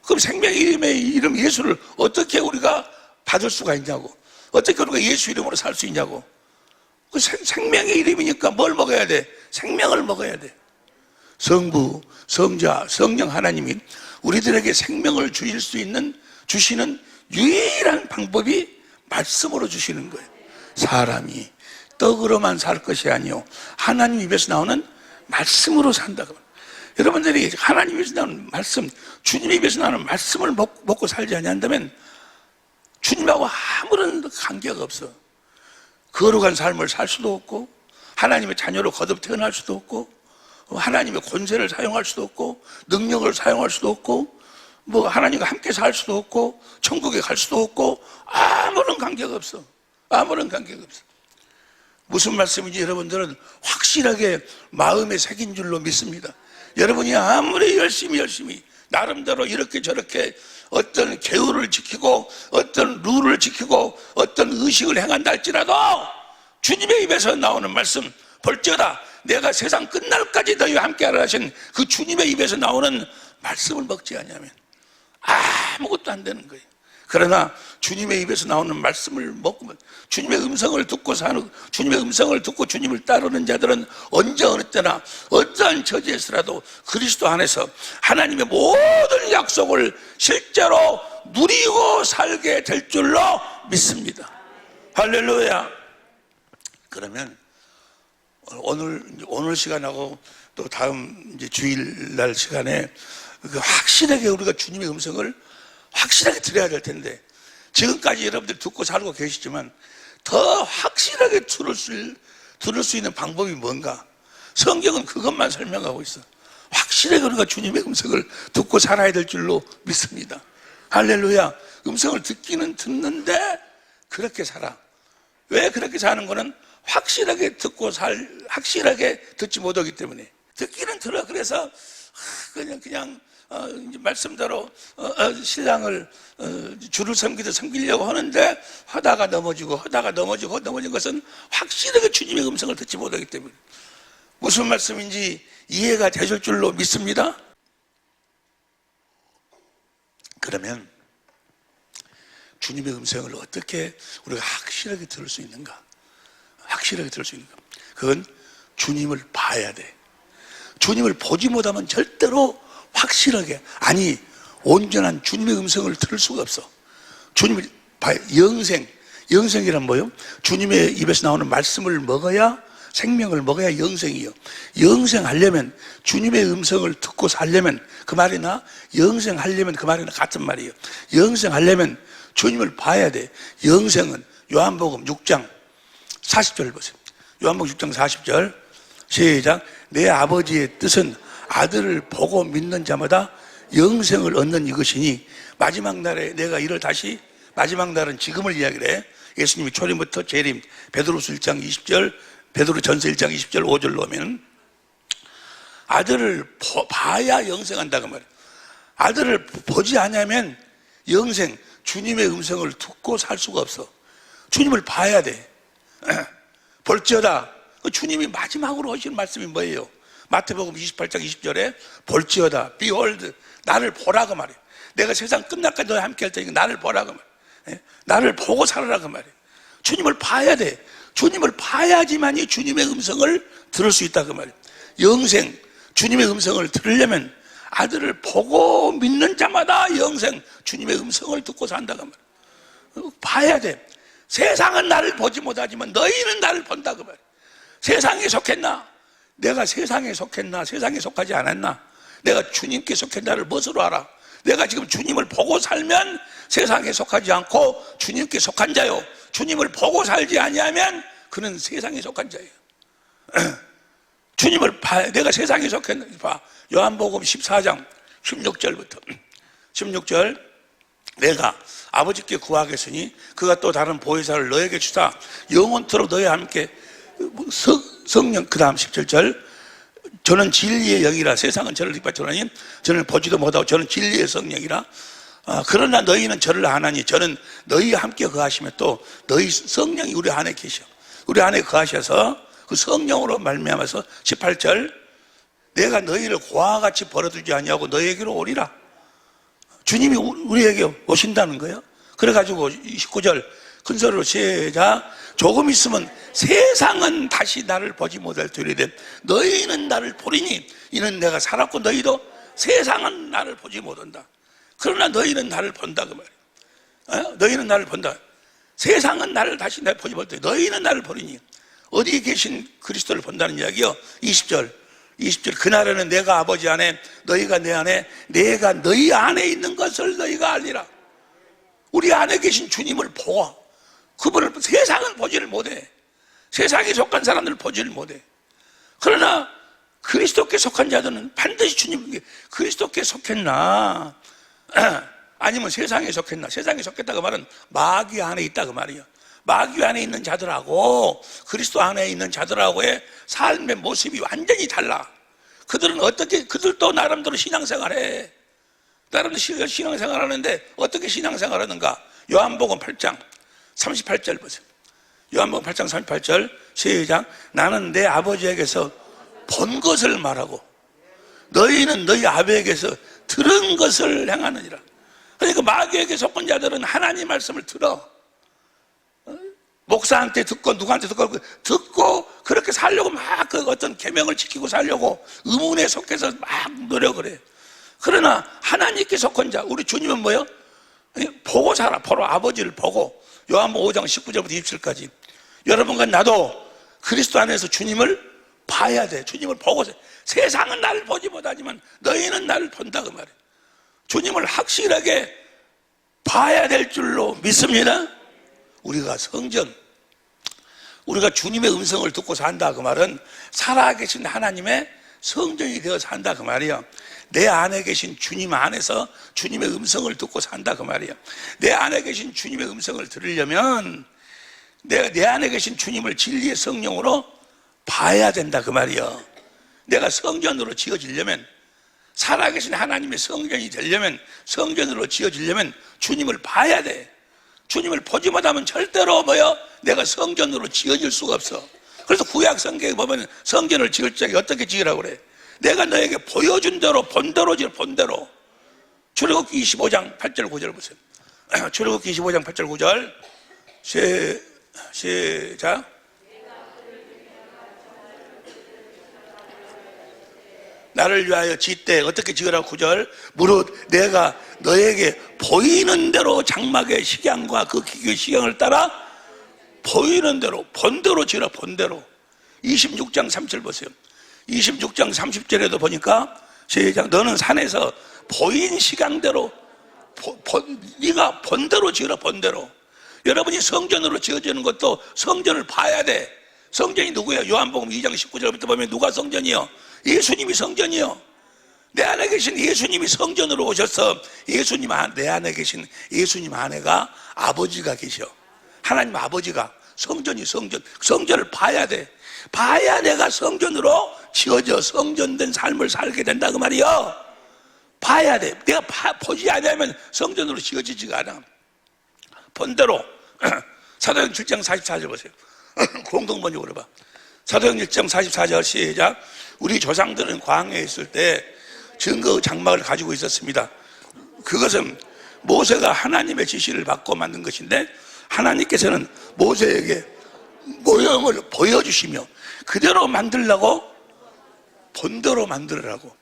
Speaker 3: 그럼 생명의 이름 예수를 어떻게 우리가 받을 수가 있냐고. 어떻게 우리가 예수 이름으로 살 수 있냐고. 그 생명의 이름이니까 뭘 먹어야 돼? 생명을 먹어야 돼. 성부, 성자, 성령 하나님이 우리들에게 생명을 주시는 유일한 방법이 말씀으로 주시는 거예요. 사람이 떡으로만 살 것이 아니요 하나님 입에서 나오는 말씀으로 산다고. 여러분들이 하나님 입에서 나오는 말씀, 주님의 입에서 나오는 말씀을 먹고 살지 않는다면 주님하고 아무런 관계가 없어. 거룩한 삶을 살 수도 없고 하나님의 자녀로 거듭 태어날 수도 없고 하나님의 권세를 사용할 수도 없고 능력을 사용할 수도 없고 하나님과 함께 살 수도 없고 천국에 갈 수도 없고 아무런 관계가 없어. 아무런 관계가 없어. 무슨 말씀인지 여러분들은 확실하게 마음에 새긴 줄로 믿습니다. 여러분이 아무리 열심히 나름대로 이렇게 저렇게 어떤 계율을 지키고 어떤 룰을 지키고 어떤 의식을 행한다 할지라도 주님의 입에서 나오는 말씀, 볼지어다 내가 세상 끝날까지 너희와 함께하라 하신 그 주님의 입에서 나오는 말씀을 먹지 않으면 아무것도 안 되는 거예요. 그러나 주님의 입에서 나오는 말씀을 먹고 주님의 음성을 듣고 주님의 음성을 듣고 주님을 따르는 자들은 언제 어느 때나 어떠한 처지에서라도 그리스도 안에서 하나님의 모든 약속을 실제로 누리고 살게 될 줄로 믿습니다. 할렐루야. 그러면 오늘 시간하고 또 다음 이제 주일날 시간에 확실하게 우리가 주님의 음성을 확실하게 들어야 될 텐데 지금까지 여러분들 듣고 살고 계시지만 더 확실하게 들을 수 있는 방법이 뭔가? 성경은 그것만 설명하고 있어. 확실하게 우리가 주님의 음성을 듣고 살아야 될 줄로 믿습니다. 할렐루야. 음성을 듣기는 듣는데 그렇게 살아. 왜 그렇게 사는 거는 확실하게 확실하게 듣지 못하기 때문에. 듣기는 들어. 그래서 그냥 말씀대로 신랑을 주를 섬기려고 하는데 하다가 넘어진 것은 확실하게 주님의 음성을 듣지 못하기 때문에. 무슨 말씀인지 이해가 되실 줄로 믿습니다. 그러면 주님의 음성을 어떻게 우리가 확실하게 들을 수 있는가? 확실하게 들을 수 있는가? 그건 주님을 봐야 돼. 주님을 보지 못하면 절대로 확실하게, 아니 온전한 주님의 음성을 들을 수가 없어. 주님을 봐요. 영생이란 뭐예요? 주님의 입에서 나오는 말씀을 먹어야, 생명을 먹어야 영생이요. 영생하려면, 주님의 음성을 듣고 살려면, 그 말이나 영생하려면 그 말이나 같은 말이에요. 영생하려면 주님을 봐야 돼. 영생은 요한복음 6장 40절 보세요. 요한복음 6장 40절 시작. 내 아버지의 뜻은 아들을 보고 믿는 자마다 영생을 얻는 이것이니 마지막 날에 내가 이를 다시, 마지막 날은 지금을 이야기를 해. 예수님이 초림부터 재림, 베드로서 1장 20절, 베드로전서 1장 20절 5절 놓으면 아들을 봐야 영생한다고 말이에요. 아들을 보지 않으면 영생, 주님의 음성을 듣고 살 수가 없어. 주님을 봐야 돼. 볼지어다. 주님이 마지막으로 하시는 말씀이 뭐예요? 마태복음 28장 20절에 볼지어다, behold, 나를 보라고 말이에요. 내가 세상 끝날까지 너와 함께 할 테니까 나를 보라고 말이에요. 나를 보고 살아라고 말이에요. 주님을 봐야 돼. 주님을 봐야지만이 주님의 음성을 들을 수 있다고 말이에요. 영생, 주님의 음성을 들으려면 아들을 보고 믿는 자마다 영생, 주님의 음성을 듣고 산다고 말이에요. 봐야 돼. 세상은 나를 보지 못하지만 너희는 나를 본다고 말이에요. 세상에 속했나? 내가 세상에 속했나? 세상에 속하지 않았나? 내가 주님께 속했나를 무엇으로 알아? 내가 지금 주님을 보고 살면 세상에 속하지 않고 주님께 속한 자요. 주님을 보고 살지 아니하면 그는 세상에 속한 자예요. 주님을 봐야, 내가 세상에 속했나? 봐. 요한복음 14장 16절부터 16절, 내가 아버지께 구하겠으니 그가 또 다른 보혜사를 너에게 주사 영원토록 너희와 함께 성령, 그 다음 17절, 저는 진리의 영이라 세상은 저를 뒷받쳐오나니 저는 보지도 못하고 저는 진리의 성령이라. 그러나 너희는 저를 아나니 저는 너희와 함께 거하시며 또 너희 성령이 우리 안에 계셔. 우리 안에 거하셔서 그 성령으로 말미암아서 18절, 내가 너희를 고아와 같이 버려두지 아니하고 너희에게로 오리라. 주님이 우리에게 오신다는 거예요. 그래가지고 29절 큰 소리로 시작. 조금 있으면 세상은 다시 나를 보지 못할 터이되 너희는 나를 보리니 이는 내가 살았고 너희도 세상은 나를 보지 못한다. 그러나 너희는 나를 본다 그 말이에요. 너희는 나를 본다. 세상은 나를 다시 보지 못해. 너희는 나를 보리니 어디에 계신 그리스도를 본다는 이야기요. 20절 그날에는 내가 아버지 안에 너희가 내 안에 내가 너희 안에 있는 것을 너희가 알리라. 우리 안에 계신 주님을 보아. 그분을 세상은 보지를 못해. 세상에 속한 사람들을 보지를 못해. 그러나 그리스도께 속한 자들은 반드시 주님께 그리스도께 속했나 아니면 세상에 속했나. 세상에 속했다고 말은 마귀 안에 있다고 말이야. 마귀 안에 있는 자들하고 그리스도 안에 있는 자들하고의 삶의 모습이 완전히 달라. 그들은 어떻게, 그들도 나름대로 신앙생활해. 나름대로 신앙생활하는데 어떻게 신앙생활하는가? 요한복음 8장 38절 보세요. 요한복음 8장 38절 시작. 나는 내 아버지에게서 본 것을 말하고 너희는 너희 아버지에게서 들은 것을 행하느니라. 그러니까 마귀에게 속한 자들은 하나님 말씀을 들어. 목사한테 듣고 누구한테 듣고 그렇게 살려고 막 그 어떤 계명을 지키고 살려고 의문에 속해서 막 노력을 해. 그러나 하나님께 속한 자, 우리 주님은 뭐요? 보고 살아. 바로 아버지를 보고. 요한복음 5장 19절부터 27절까지 여러분과 나도 그리스도 안에서 주님을 봐야 돼. 주님을 보고. 세상은 나를 보지 못하지만 너희는 나를 본다 그 말이에요. 주님을 확실하게 봐야 될 줄로 믿습니다. 우리가 성전, 우리가 주님의 음성을 듣고 산다 그 말은 살아계신 하나님의 성전이 되어 산다 그 말이야. 내 안에 계신 주님 안에서 주님의 음성을 듣고 산다 그 말이야. 내 안에 계신 주님의 음성을 들으려면 내 안에 계신 주님을 진리의 성령으로 봐야 된다 그 말이야. 내가 성전으로 지어지려면, 살아계신 하나님의 성전이 되려면, 성전으로 지어지려면 주님을 봐야 돼. 주님을 보지 못하면 절대로 내가 성전으로 지어질 수가 없어. 그래서 구약 성경에 보면 성전을 지을 적에 어떻게 지으라고 그래? 내가 너에게 보여준 대로 본 대로 지어. 본 대로. 출애굽기 25장 8절 9절 보세요. 출애굽기 25장 8절 9절 시작. 나를 위하여 짓되 어떻게 지으라고 9절 무릇 내가 너에게 보이는 대로 장막의 식양과 그 기교의 식양을 따라 보이는 대로 본대로 지으라. 본대로. 26장 3절 보세요. 26장 30절에도 보니까 시작 너는 산에서 보인 식양대로 네가 본대로 지으라. 본대로. 여러분이 성전으로 지어지는 것도 성전을 봐야 돼. 성전이 누구예요? 요한복음 2장 19절부터 보면 누가 성전이요? 예수님이 성전이요. 내 안에 계신 예수님이 성전으로 오셔서 내 안에 계신 예수님 안에가 아버지가 계셔. 하나님 아버지가 성전이 성전을 봐야 돼. 봐야 내가 성전으로 지어져 성전된 삶을 살게 된다 그 말이요. 봐야 돼. 내가 보지 않으면 성전으로 지어지지가 않아. 본대로 사도행 7장 44절 보세요. 공동번역으로 봐. 사도행 1장 44절 시작. 우리 조상들은 광야에 있을 때 증거 장막을 가지고 있었습니다. 그것은 모세가 하나님의 지시를 받고 만든 것인데 하나님께서는 모세에게 모형을 보여주시며 그대로 만들라고 본대로 만들으라고.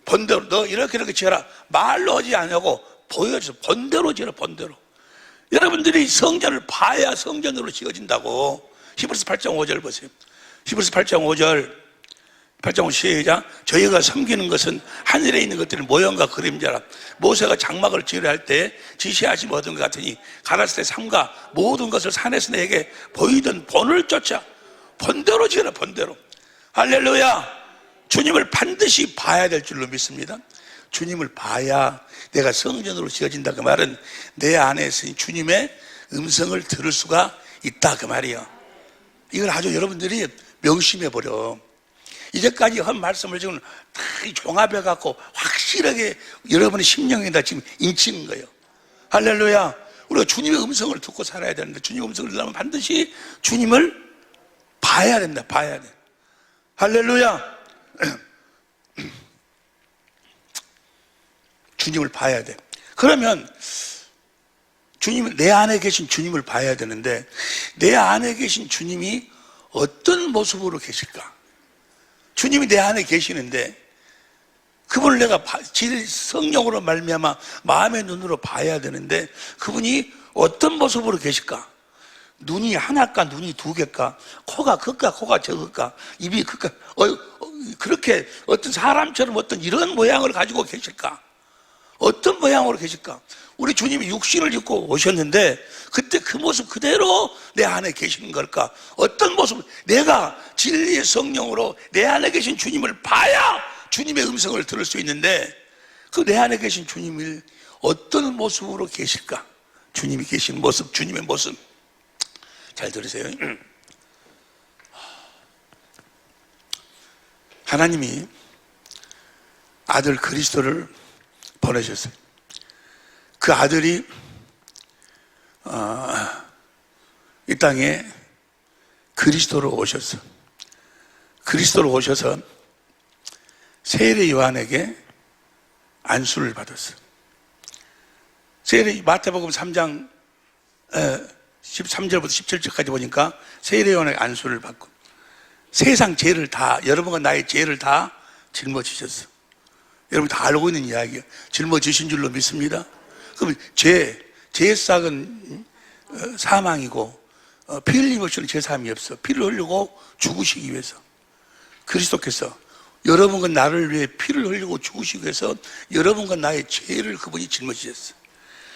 Speaker 3: 본대로 너 이렇게 지어라. 말로 하지 않냐고 보여줘. 본대로 지어라. 본대로. 여러분들이 성전을 봐야 성전으로 지어진다고. 히브리서 8장 5절 보세요. 히브리서 8장 5 시작. 저희가 섬기는 것은 하늘에 있는 것들의 모형과 그림자라. 모세가 장막을 지으려 할 때 지시하신 모든 것 같으니 가라사대 삼가 모든 것을 산에서 내게 보이던 본을 쫓아 본대로 지어라. 본대로. 할렐루야. 주님을 반드시 봐야 될 줄로 믿습니다. 주님을 봐야 내가 성전으로 지어진다 그 말은 내 안에 있으니 주님의 음성을 들을 수가 있다 그 말이에요. 이걸 아주 여러분들이 명심해 버려. 이제까지 한 말씀을 지금 다 종합해 갖고 확실하게 여러분의 심령에다 지금 인치는 거예요. 할렐루야. 우리가 주님의 음성을 듣고 살아야 되는데 주님의 음성을 들으려면 반드시 주님을 봐야 된다. 봐야 돼. 할렐루야. 주님을 봐야 돼. 그러면 주님을 내 안에 계신 주님을 봐야 되는데 내 안에 계신 주님이 어떤 모습으로 계실까? 주님이 내 안에 계시는데 그분을 내가 성령으로 말미암아 마음의 눈으로 봐야 되는데 그분이 어떤 모습으로 계실까? 눈이 하나일까? 눈이 두 개일까? 코가 클까? 코가 적을까? 입이 클까? 그렇게 어떤 사람처럼 어떤 이런 모양을 가지고 계실까? 어떤 모양으로 계실까? 우리 주님이 육신을 입고 오셨는데 그때 그 모습 그대로 내 안에 계시는 걸까? 어떤 모습? 내가 진리의 성령으로 내 안에 계신 주님을 봐야 주님의 음성을 들을 수 있는데 그 내 안에 계신 주님이 어떤 모습으로 계실까? 주님이 계신 모습, 주님의 모습. 잘 들으세요. 하나님이 아들 그리스도를 보내셨어요. 그 아들이 이 땅에 그리스도로 오셨어. 그리스도로 오셔서 세례 요한에게 안수를 받았어. 마태복음 3장 13절부터 17절까지 보니까 세례 요한에게 안수를 받고 세상 죄를 다, 여러분과 나의 죄를 다 짊어지셨어. 여러분 다 알고 있는 이야기예요. 짊어지신 줄로 믿습니다. 그럼 죄싹은 사망이고 피 흘림 없이는 죄사함이 없어. 피를 흘리고 죽으시기 위해서 그리스도께서 여러분과 나를 위해 피를 흘리고 죽으시기 위해서 여러분과 나의 죄를 그분이 짊어지셨어.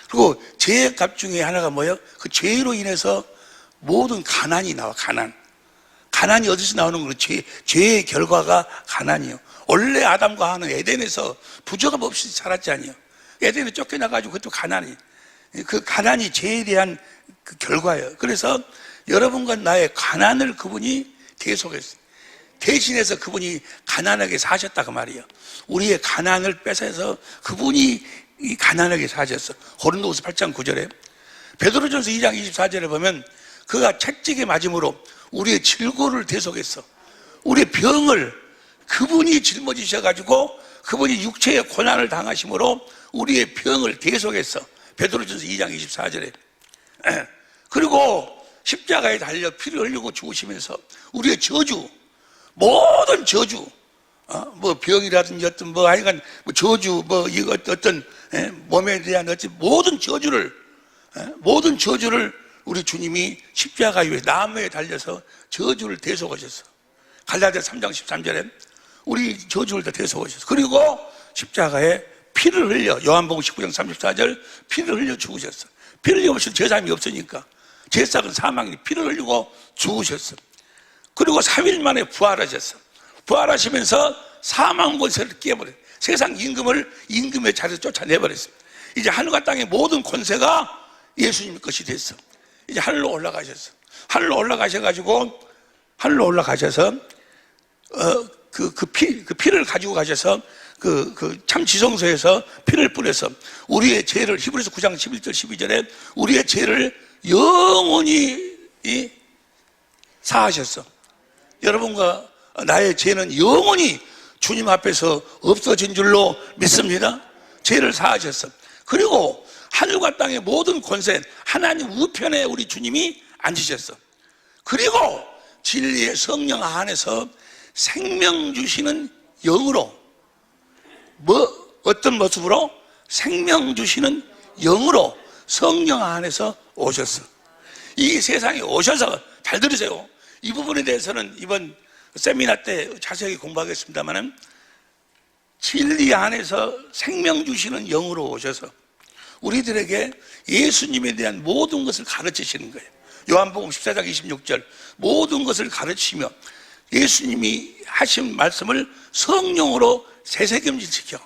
Speaker 3: 그리고 죄의 값 중에 하나가 뭐예요? 그 죄로 인해서 모든 가난이 나와. 가난이 어디서 나오는 거예요? 죄의 결과가 가난이요. 원래 아담과 하와는 에덴에서 부족함 없이 살았지 않아요. 에덴에 쫓겨나가지고 그것도 가난이. 그 가난이 죄에 대한 그 결과예요. 그래서 여러분과 나의 가난을 그분이 대속했어요. 대신해서 그분이 가난하게 사셨다 그 말이에요. 우리의 가난을 뺏어서 그분이 이 가난하게 사셨어. 고린도후서 8장 9절에 베드로전서 2장 24절에 보면 그가 채찍에 맞음으로 우리의 질고를 대속했어. 우리의 병을 그분이 짊어지셔가지고 그분이 육체의 고난을 당하심으로 우리의 병을 대속했어. 베드로전서 2장 24절에. 그리고 십자가에 달려 피를 흘리고 죽으시면서 우리의 저주, 모든 저주, 뭐 병이라든지 어떤 뭐 하여간 뭐 저주 뭐 이거 어떤 몸에 대한 어떤 모든 저주를 우리 주님이 십자가 위에 나무에 달려서 저주를 대속하셨어. 갈라디아 3장 13절에 우리 저주를 다 대속하셨어. 그리고 십자가에 피를 흘려 요한복음 19장 34절 피를 흘려 죽으셨어. 피를 흘리면 제사함이 없으니까 제사는 사망이 피를 흘리고 죽으셨어. 그리고 3일 만에 부활하셨어. 부활하시면서 사망 권세를 깨버렸어. 세상 임금의 자리에서 쫓아내버렸습니다. 이제 하늘과 땅의 모든 권세가 예수님 것이 됐어. 이제 하늘로 올라가셨어. 하늘로 올라가셔서 그 피를 가지고 가셔서 참 지성소에서 피를 뿌려서 우리의 죄를 히브리서 9장 11절 12절에 우리의 죄를 영원히 사하셨어. 여러분과 나의 죄는 영원히 주님 앞에서 없어진 줄로 믿습니다. 죄를 사하셨어. 그리고 하늘과 땅의 모든 권세 하나님 우편에 우리 주님이 앉으셨어. 그리고 진리의 성령 안에서 생명 주시는 영으로 어떤 모습으로? 생명 주시는 영으로 성령 안에서 오셨어. 이 세상에 오셔서 잘 들으세요. 이 부분에 대해서는 이번 세미나 때 자세히 공부하겠습니다만 진리 안에서 생명 주시는 영으로 오셔서 우리들에게 예수님에 대한 모든 것을 가르치시는 거예요. 요한복음 14장 26절 모든 것을 가르치며 예수님이 하신 말씀을 성령으로 새새김질시켜.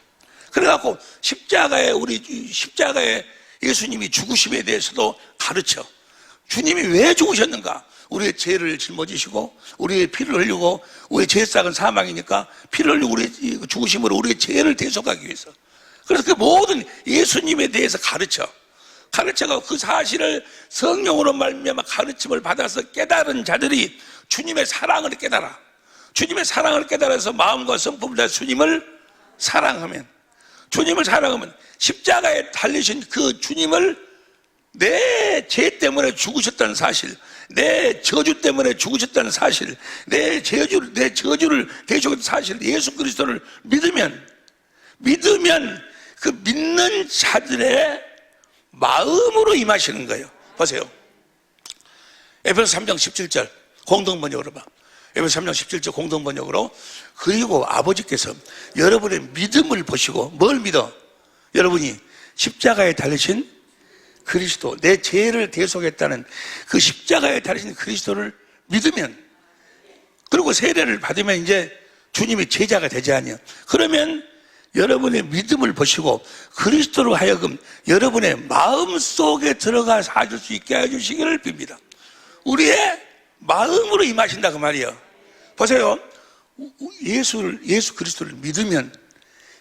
Speaker 3: 그래갖고 십자가에 예수님이 죽으심에 대해서도 가르쳐. 주님이 왜 죽으셨는가? 우리의 죄를 짊어지시고 우리의 피를 흘리고 우리의 죄싹은 사망이니까 피를 흘리고 우리의 죽으심으로 우리의 죄를 대속하기 위해서. 그래서 그 모든 예수님에 대해서 가르쳐가 그 사실을 성령으로 말미암아 가르침을 받아서 깨달은 자들이 주님의 사랑을 깨달아. 주님의 사랑을 깨달아서 마음과 성품을 다해 주님을 사랑하면 십자가에 달리신 그 주님을 내 죄 때문에 죽으셨다는 사실, 내 저주 때문에 죽으셨다는 사실, 내 저주를 대속했다는 사실, 예수 그리스도를 믿으면 그 믿는 자들의 마음으로 임하시는 거예요. 보세요. 에베소 3장 17절 공동번역으로 봐. 에베소 3장 17절 공동번역으로 그리고 아버지께서 여러분의 믿음을 보시고 뭘 믿어? 여러분이 십자가에 달리신 그리스도, 내 죄를 대속했다는 그 십자가에 달리신 그리스도를 믿으면 그리고 세례를 받으면 이제 주님의 제자가 되지 않냐. 그러면 여러분의 믿음을 보시고 그리스도로 하여금 여러분의 마음속에 들어가 사실 수 있게 해주시기를 빕니다. 우리의 마음으로 임하신다 그 말이에요. 보세요. 예수 그리스도를 믿으면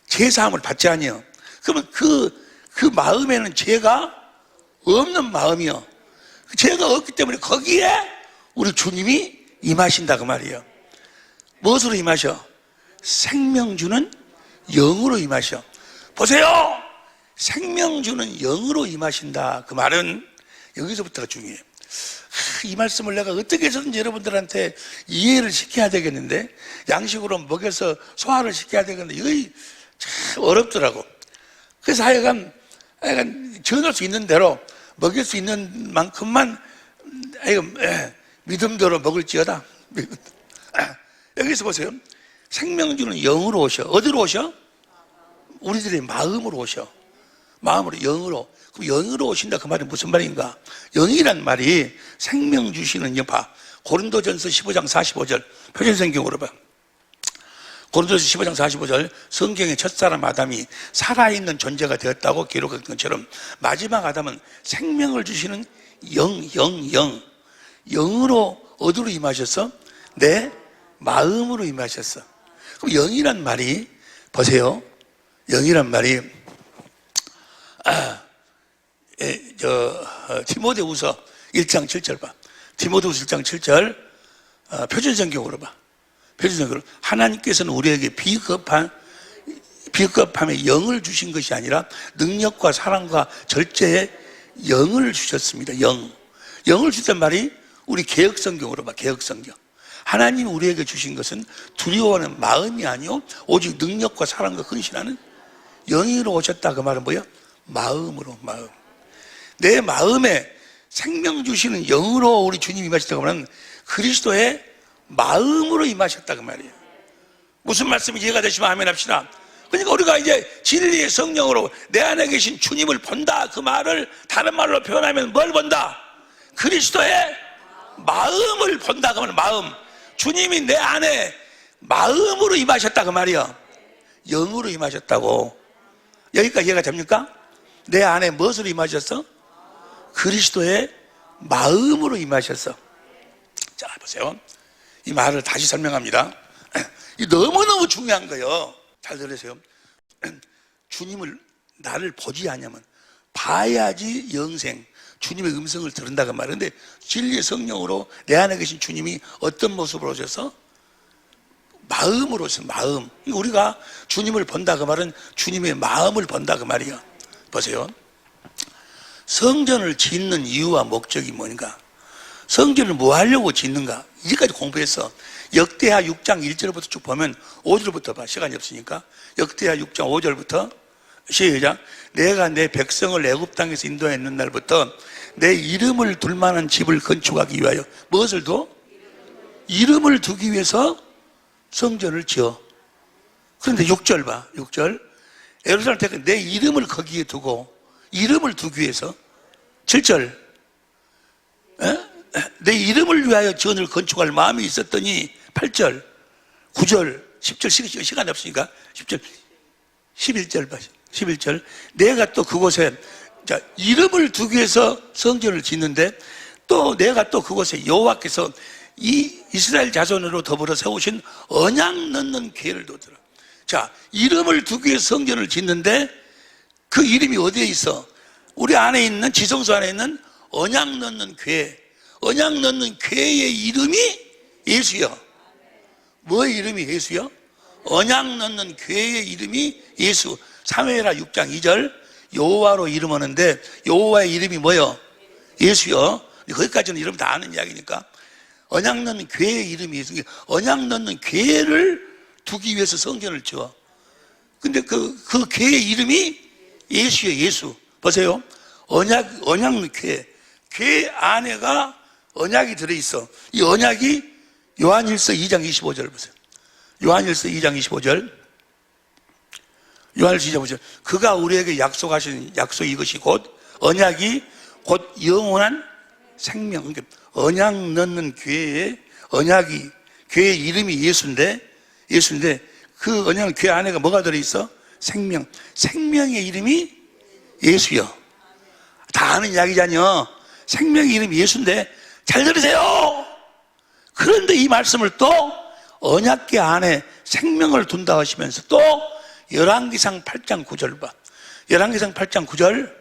Speaker 3: 죄사함을 받지 않아요. 그러면 그 마음에는 죄가 없는 마음이요. 죄가 없기 때문에 거기에 우리 주님이 임하신다 그 말이에요. 무엇으로 임하셔? 생명 주는 영으로 임하셔. 보세요. 생명 주는 영으로 임하신다 그 말은 여기서부터가 중요해요. 이 말씀을 내가 어떻게 해서든지 여러분들한테 이해를 시켜야 되겠는데 양식으로 먹여서 소화를 시켜야 되겠는데 이거 참 어렵더라고. 그래서 하여간 전할 수 있는 대로 먹일 수 있는 만큼만 믿음대로 먹을지어다. 여기서 보세요. 생명주는 영으로 오셔. 어디로 오셔? 우리들의 마음으로 오셔. 마음으로, 영으로. 그럼 영으로 오신다 그 말이 무슨 말인가? 영이란 말이 생명 주시는 영. 봐. 고린도전서 15장 45절 표준성경으로 봐. 고린도전서 15장 45절 성경의 첫사람 아담이 살아있는 존재가 되었다고 기록한 것처럼 마지막 아담은 생명을 주시는 영으로 어디로 임하셨어? 내 마음으로 임하셨어. 그럼 영이란 말이 보세요. 영이란 말이 디모데후서 1장 7절 봐. 디모데후서 1장 7절 표준성경으로 봐. 표준성경으로 하나님께서는 우리에게 비겁함의 영을 주신 것이 아니라 능력과 사랑과 절제의 영을 주셨습니다. 영을 주셨단 말이 우리 개혁성경으로 봐. 개혁성경. 하나님이 우리에게 주신 것은 두려워하는 마음이 아니요 오직 능력과 사랑과 근신하는 영으로 오셨다. 그 말은 뭐예요? 마음으로, 마음. 내 마음에 생명 주시는 영으로 우리 주님이 임하셨다고 하면 그리스도의 마음으로 임하셨다. 그 말이에요. 무슨 말씀이 이해가 되시면 아멘 합시다. 그러니까 우리가 이제 진리의 성령으로 내 안에 계신 주님을 본다. 그 말을 다른 말로 표현하면 뭘 본다? 그리스도의 마음을 본다. 그 말은 마음. 주님이 내 안에 마음으로 임하셨다. 그 말이요. 영으로 임하셨다고. 여기까지 이해가 됩니까? 내 안에 무엇으로 임하셨어? 그리스도의 마음으로 임하셨어. 자, 보세요. 이 말을 다시 설명합니다. 이 너무너무 중요한 거예요. 잘 들으세요. 주님을 나를 보지 않으면 봐야지 영생, 주님의 음성을 들은다고 말하는데 진리의 성령으로 내 안에 계신 주님이 어떤 모습으로 오셔서 마음으로 오셔서 마음. 우리가 주님을 본다 그 말은 주님의 마음을 본다 그 말이에요. 보세요. 성전을 짓는 이유와 목적이 뭔가? 성전을 뭐 하려고 짓는가? 이제까지 공부했어. 역대하 6장 1절부터 쭉 보면 5절부터 봐. 시간이 없으니까. 역대하 6장 5절부터 시작. 내가 내 백성을 애굽 땅에서 인도했는 날부터 내 이름을 둘 만한 집을 건축하기 위하여 무엇을 둬? 이름을 두기 위해서 성전을 지어. 그런데 6절 봐. 6절. 예루살렘 때는 내 이름을 거기에 두고 이름을 두기 위해서 7절. 내 이름을 위하여 전을 건축할 마음이 있었더니 8절, 9절, 10절 시간이 없으니까 10절, 11절 봐. 11절. 내가 또 그곳에 자, 이름을 두기 위해서 성전을 짓는데 또 내가 또 그곳에 여호와께서 이 이스라엘 자손으로 더불어 세우신 언약 넣는 궤를 두더라. 자, 이름을 두기 위해서 성전을 짓는데 그 이름이 어디에 있어? 우리 안에 있는 지성소 안에 있는 언약 넣는 궤. 언약 넣는 궤의 이름이 예수요. 뭐의 이름이 예수요? 언약 넣는 궤의 이름이 예수. 사무엘하 6장 2절 여호와로 이름하는데 여호와의 이름이 뭐요? 예수요. 거기까지는 이름 다 아는 이야기니까 언약 넣는 궤의 이름이 예수. 언약 넣는 궤를 두기 위해서 성전을 지어. 근데 그 궤의 이름이 예수예요. 예수. 보세요. 언약 넣는 궤 안에가 언약이 들어있어. 이 언약이 요한일서 2장 25절 보세요. 요한일서 2장 25절. 요한일서 2장 25절. 그가 우리에게 약속하신 약속 이것이 곧 언약이 곧 영원한 생명. 그러니까 언약 넣는 궤에 언약이 궤의 이름이 예수인데 그 언약 궤 안에가 뭐가 들어있어? 생명. 생명의 이름이 예수요. 다 아는 이야기잖아요. 생명의 이름이 예수인데 잘 들으세요. 그런데 이 말씀을 또 언약궤 안에 생명을 둔다 하시면서 또 열왕기상 8장 9절 봐. 열왕기상 8장 9절.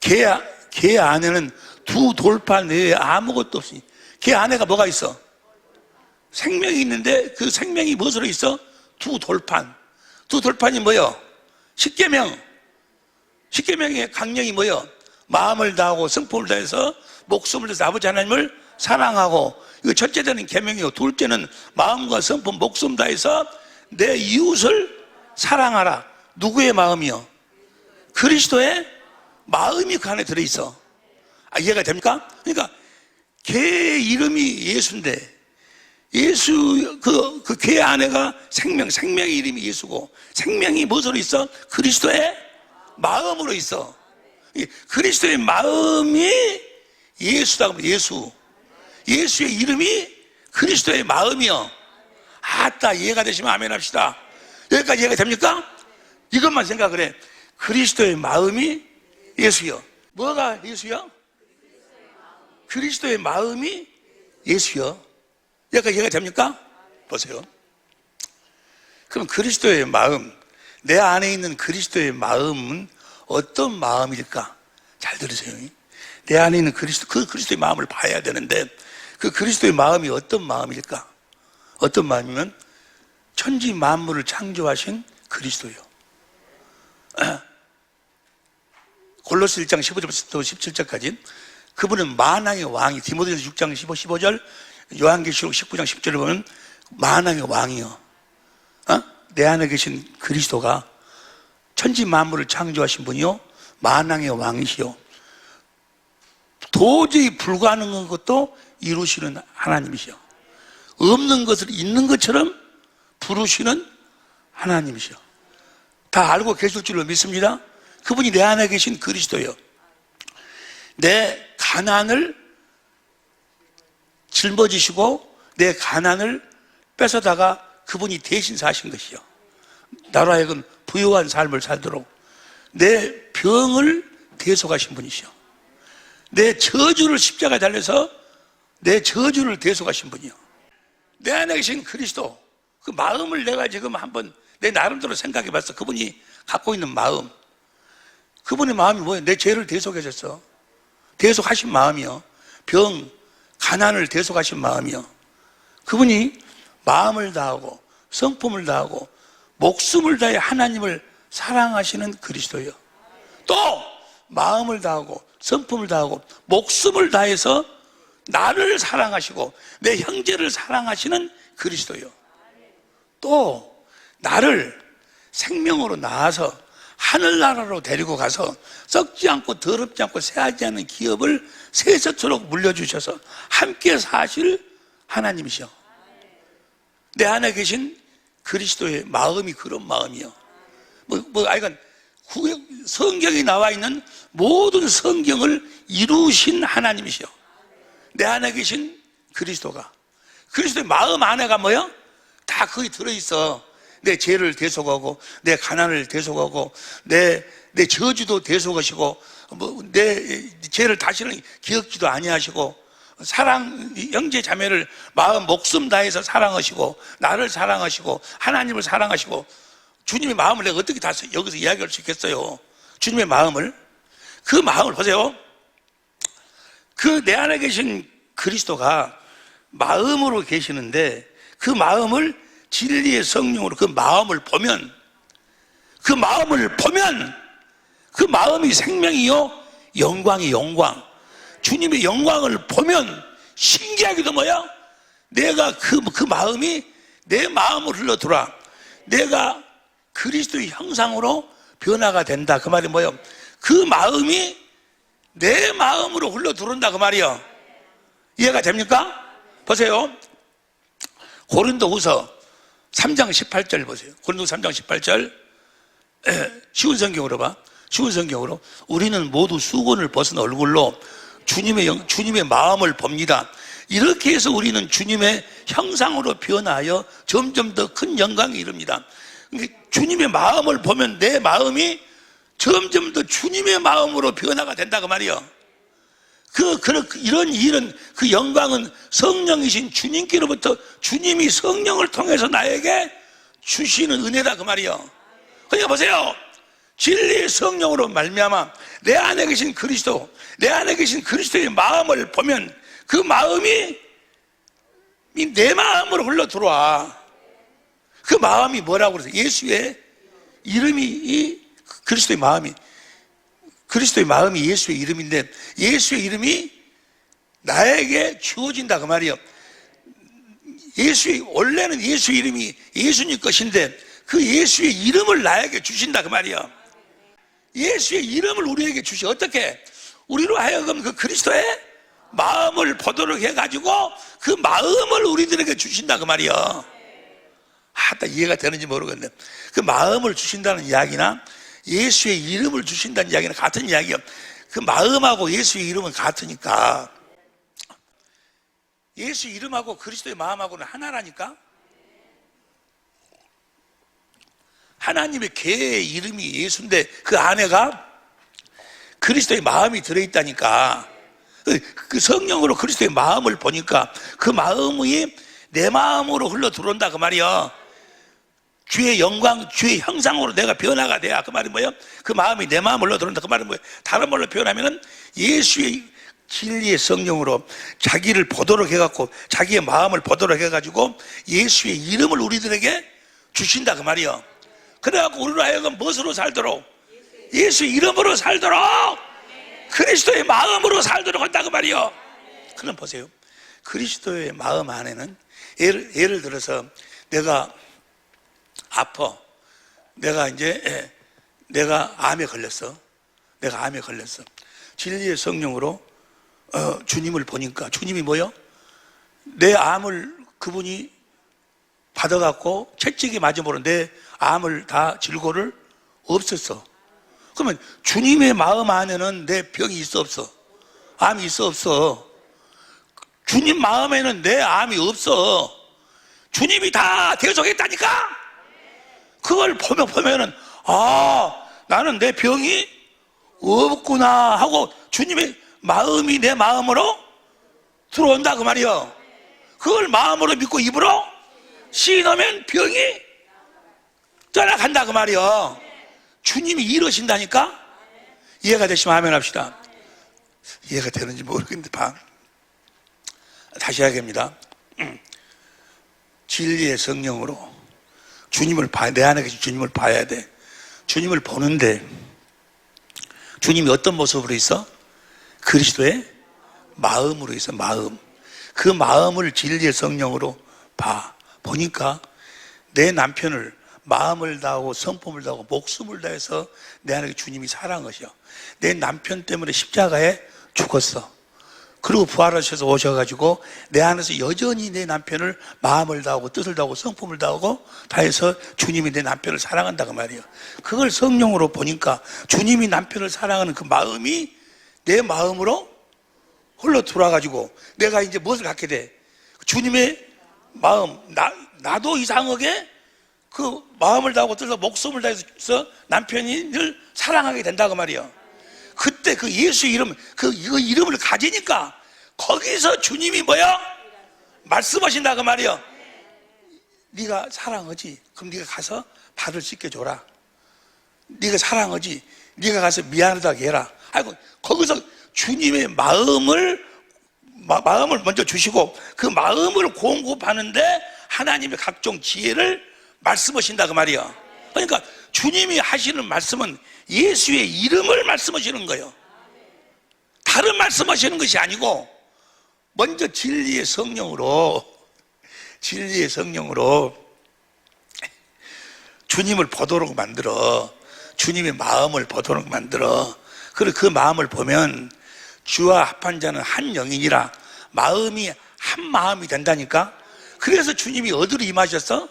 Speaker 3: 궤 안에는 두 돌판 외에 아무것도 없으니 궤 안에가 뭐가 있어? 생명이 있는데 그 생명이 무엇으로 있어? 두 돌판. 두 돌판이 뭐요? 십계명. 십계명의 강령이 뭐요? 마음을 다하고 성품을 다해서 목숨을 다해서 아버지 하나님을 사랑하고, 이거 첫째 되는 계명이고, 둘째는 마음과 성품, 목숨 다해서 내 이웃을 사랑하라. 누구의 마음이요? 그리스도의 마음이 그 안에 들어있어. 이해가 됩니까? 그러니까 걔의 이름이 예수인데 예수 그 걔 안에가 생명의 이름이 예수고, 생명이 무엇으로 있어? 그리스도의 마음으로 있어. 그리스도의 마음이 예수다. 예수의 이름이 그리스도의 마음이요. 아따, 이해가 되시면 아멘 합시다. 여기까지 이해가 됩니까? 이것만 생각을 해. 그리스도의 마음이 예수요. 뭐가 예수요? 그리스도의 마음이 예수요. 여기까지 이해가 됩니까? 보세요. 그럼 그리스도의 마음, 내 안에 있는 그리스도의 마음은 어떤 마음일까? 잘 들으세요. 내 안에 있는 그 그리스도의 마음을 봐야 되는데, 그 그리스도의 마음이 어떤 마음일까? 어떤 마음이면 천지 만물을 창조하신 그리스도요. 골로새 1장 15절부터 17절까지 그분은 만왕의 왕이, 디모데전서 6장 15절 요한계시록 19장 10절에 보면 만왕의 왕이요, 내 안에 계신 그리스도가 천지 만물을 창조하신 분이요 만왕의 왕이시요 도저히 불가능한 것도 이루시는 하나님이시요 없는 것을 있는 것처럼 부르시는 하나님이시요 다 알고 계실 줄로 믿습니다. 그분이 내 안에 계신 그리스도요, 내 가난을 짊어지시고 내 가난을 뺏어다가 그분이 대신 사신 것이요, 나로 하여금 부유한 삶을 살도록 내 병을 대속하신 분이시요, 내 저주를 십자가에 달려서 내 저주를 대속하신 분이요, 내 안에 계신 그리스도, 그 마음을 내가 지금 한번 내 나름대로 생각해 봤어. 그분이 갖고 있는 마음, 그분의 마음이 뭐예요? 내 죄를 대속하셨어. 대속하신 마음이요, 병, 가난을 대속하신 마음이요, 그분이 마음을 다하고 성품을 다하고 목숨을 다해 하나님을 사랑하시는 그리스도요, 또 마음을 다하고 성품을 다하고 목숨을 다해서 나를 사랑하시고 내 형제를 사랑하시는 그리스도요, 또 나를 생명으로 낳아서 하늘나라로 데리고 가서 썩지 않고 더럽지 않고 새하지 않는 기업을 세세토록 물려주셔서 함께 사실 하나님이셔. 내 안에 계신 그리스도의 마음이 그런 마음이요. 하여간 성경에 나와 있는 모든 성경을 이루신 하나님이시요. 내 안에 계신 그리스도가, 그리스도의 마음 안에가 뭐야? 다 거기 들어있어. 내 죄를 대속하고 내 가난을 대속하고 내 저주도 대속하시고 내 죄를 다시는 기억지도 아니하시고 사랑, 형제 자매를 마음 목숨 다해서 사랑하시고 나를 사랑하시고 하나님을 사랑하시고. 주님의 마음을 내가 어떻게 다 여기서 이야기할 수 있겠어요? 주님의 마음을, 그 마음을 보세요. 그 내 안에 계신 그리스도가 마음으로 계시는데 그 마음을 진리의 성령으로 그 마음을 보면 그 마음이 생명이요 영광이 영광, 주님의 영광을 보면 신기하게도 뭐야? 내가 그 마음이 내 마음을 흘러 들어와. 내가 그리스도의 형상으로 변화가 된다. 그 말이 뭐예요? 그 마음이 내 마음으로 흘러 들어온다. 그 말이요. 이해가 됩니까? 보세요. 고린도후서 3장 18절 보세요. 고린도후서 3장 18절. 쉬운 성경으로 봐. 쉬운 성경으로. 우리는 모두 수건을 벗은 얼굴로 주님의 마음을 봅니다. 이렇게 해서 우리는 주님의 형상으로 변화하여 점점 더 큰 영광에 이릅니다. 주님의 마음을 보면 내 마음이 점점 더 주님의 마음으로 변화가 된다 그 말이요. 이런 일은, 그 영광은 성령이신 주님께로부터 주님이 성령을 통해서 나에게 주시는 은혜다 그 말이요. 그러니까 보세요. 진리의 성령으로 말미암아 내 안에 계신 그리스도, 내 안에 계신 그리스도의 마음을 보면 그 마음이 내 마음으로 흘러 들어와. 그 마음이 뭐라고 그러세요? 예수의 이름이, 이 그리스도의 마음이 예수의 이름인데 예수의 이름이 나에게 주어진다 그 말이에요. 원래는 예수의 이름이 예수님 것인데 그 예수의 이름을 나에게 주신다 그 말이에요. 예수의 이름을 우리에게 주시. 어떻게? 우리로 하여금 그 그리스도의 마음을 보도록 해가지고 그 마음을 우리들에게 주신다 그 말이에요. 나 이해가 되는지 모르겠네. 그 마음을 주신다는 이야기나 예수의 이름을 주신다는 이야기는 같은 이야기예요. 그 마음하고 예수의 이름은 같으니까. 예수 이름하고 그리스도의 마음하고는 하나라니까. 하나님의 개의 이름이 예수인데 그 안에가 그리스도의 마음이 들어있다니까. 그 성령으로 그리스도의 마음을 보니까 그 마음이 내 마음으로 흘러 들어온다 그 말이야. 주의 영광, 주의 형상으로 내가 변화가 돼야. 그 말이 뭐예요? 그 마음이 내 마음으로 흘러 들어온다. 그 말은 뭐예요? 다른 말로 표현하면은 예수의 진리의 성령으로 자기를 보도록 해갖고 자기의 마음을 보도록 해가지고 예수의 이름을 우리들에게 주신다 그 말이요. 그래갖고 우리로 하여금 무엇으로 살도록? 예수의 이름으로 살도록, 그리스도의 마음으로 살도록 한다 그 말이요. 그럼 보세요. 그리스도의 마음 안에는 예를 들어서 내가 아파. 내가 암에 걸렸어. 내가 암에 걸렸어. 진리의 성령으로 주님을 보니까 주님이 뭐요? 내 암을 그분이 받아갖고 채찍이 맞음으로 내 암을 다 질고를 없앴어. 그러면 주님의 마음 안에는 내 병이 있어 없어? 암이 있어 없어? 주님 마음에는 내 암이 없어. 주님이 다 대속했다니까? 그걸 보면은 나는 내 병이 없구나 하고 주님의 마음이 내 마음으로 들어온다 그 말이요. 그걸 마음으로 믿고 입으로 시인하면 병이 떠나간다 그 말이요. 주님이 이러신다니까? 이해가 되시면 아멘 합시다. 이해가 되는지 모르겠는데 다시 하겠습니다. 진리의 성령으로 주님을 내 안에 계신 주님을 봐야 돼. 주님을 보는데 주님이 어떤 모습으로 있어? 그리스도의 마음으로 있어. 마음. 그 마음을 진리의 성령으로 보니까 내 남편을 마음을 다하고 성품을 다하고 목숨을 다해서 내 안에 주님이 사랑하셔. 내 남편 때문에 십자가에 죽었어. 그리고 부활하셔서 오셔가지고 내 안에서 여전히 내 남편을 마음을 다하고 뜻을 다하고 성품을 다해서 주님이 내 남편을 사랑한다 그 말이에요. 그걸 성령으로 보니까 주님이 남편을 사랑하는 그 마음이 내 마음으로 흘러 들어와가지고 내가 이제 무엇을 갖게 돼? 주님의 마음, 나도 이상하게 그 마음을 다하고 뜻을 목숨을 다해서 남편을 사랑하게 된다 그 말이에요. 그때 그 예수 이름, 그 이름을 가지니까 거기서 주님이 뭐야? 말씀하신다 그 말이요. 네가 사랑하지? 그럼 네가 가서 발을 씻겨줘라. 네가 사랑하지? 네가 가서 미안하다고 해라. 아이고, 거기서 주님의 마음을 먼저 주시고 그 마음을 공급하는데 하나님의 각종 지혜를 말씀하신다 그 말이요. 그러니까 주님이 하시는 말씀은 예수의 이름을 말씀하시는 거예요. 다른 말씀하시는 것이 아니고 먼저 진리의 성령으로 주님을 보도록 만들어. 주님의 마음을 보도록 만들어. 그리고 그 마음을 보면 주와 합한 자는 한 영이니라. 마음이 한 마음이 된다니까. 그래서 주님이 어디로 임하셨어?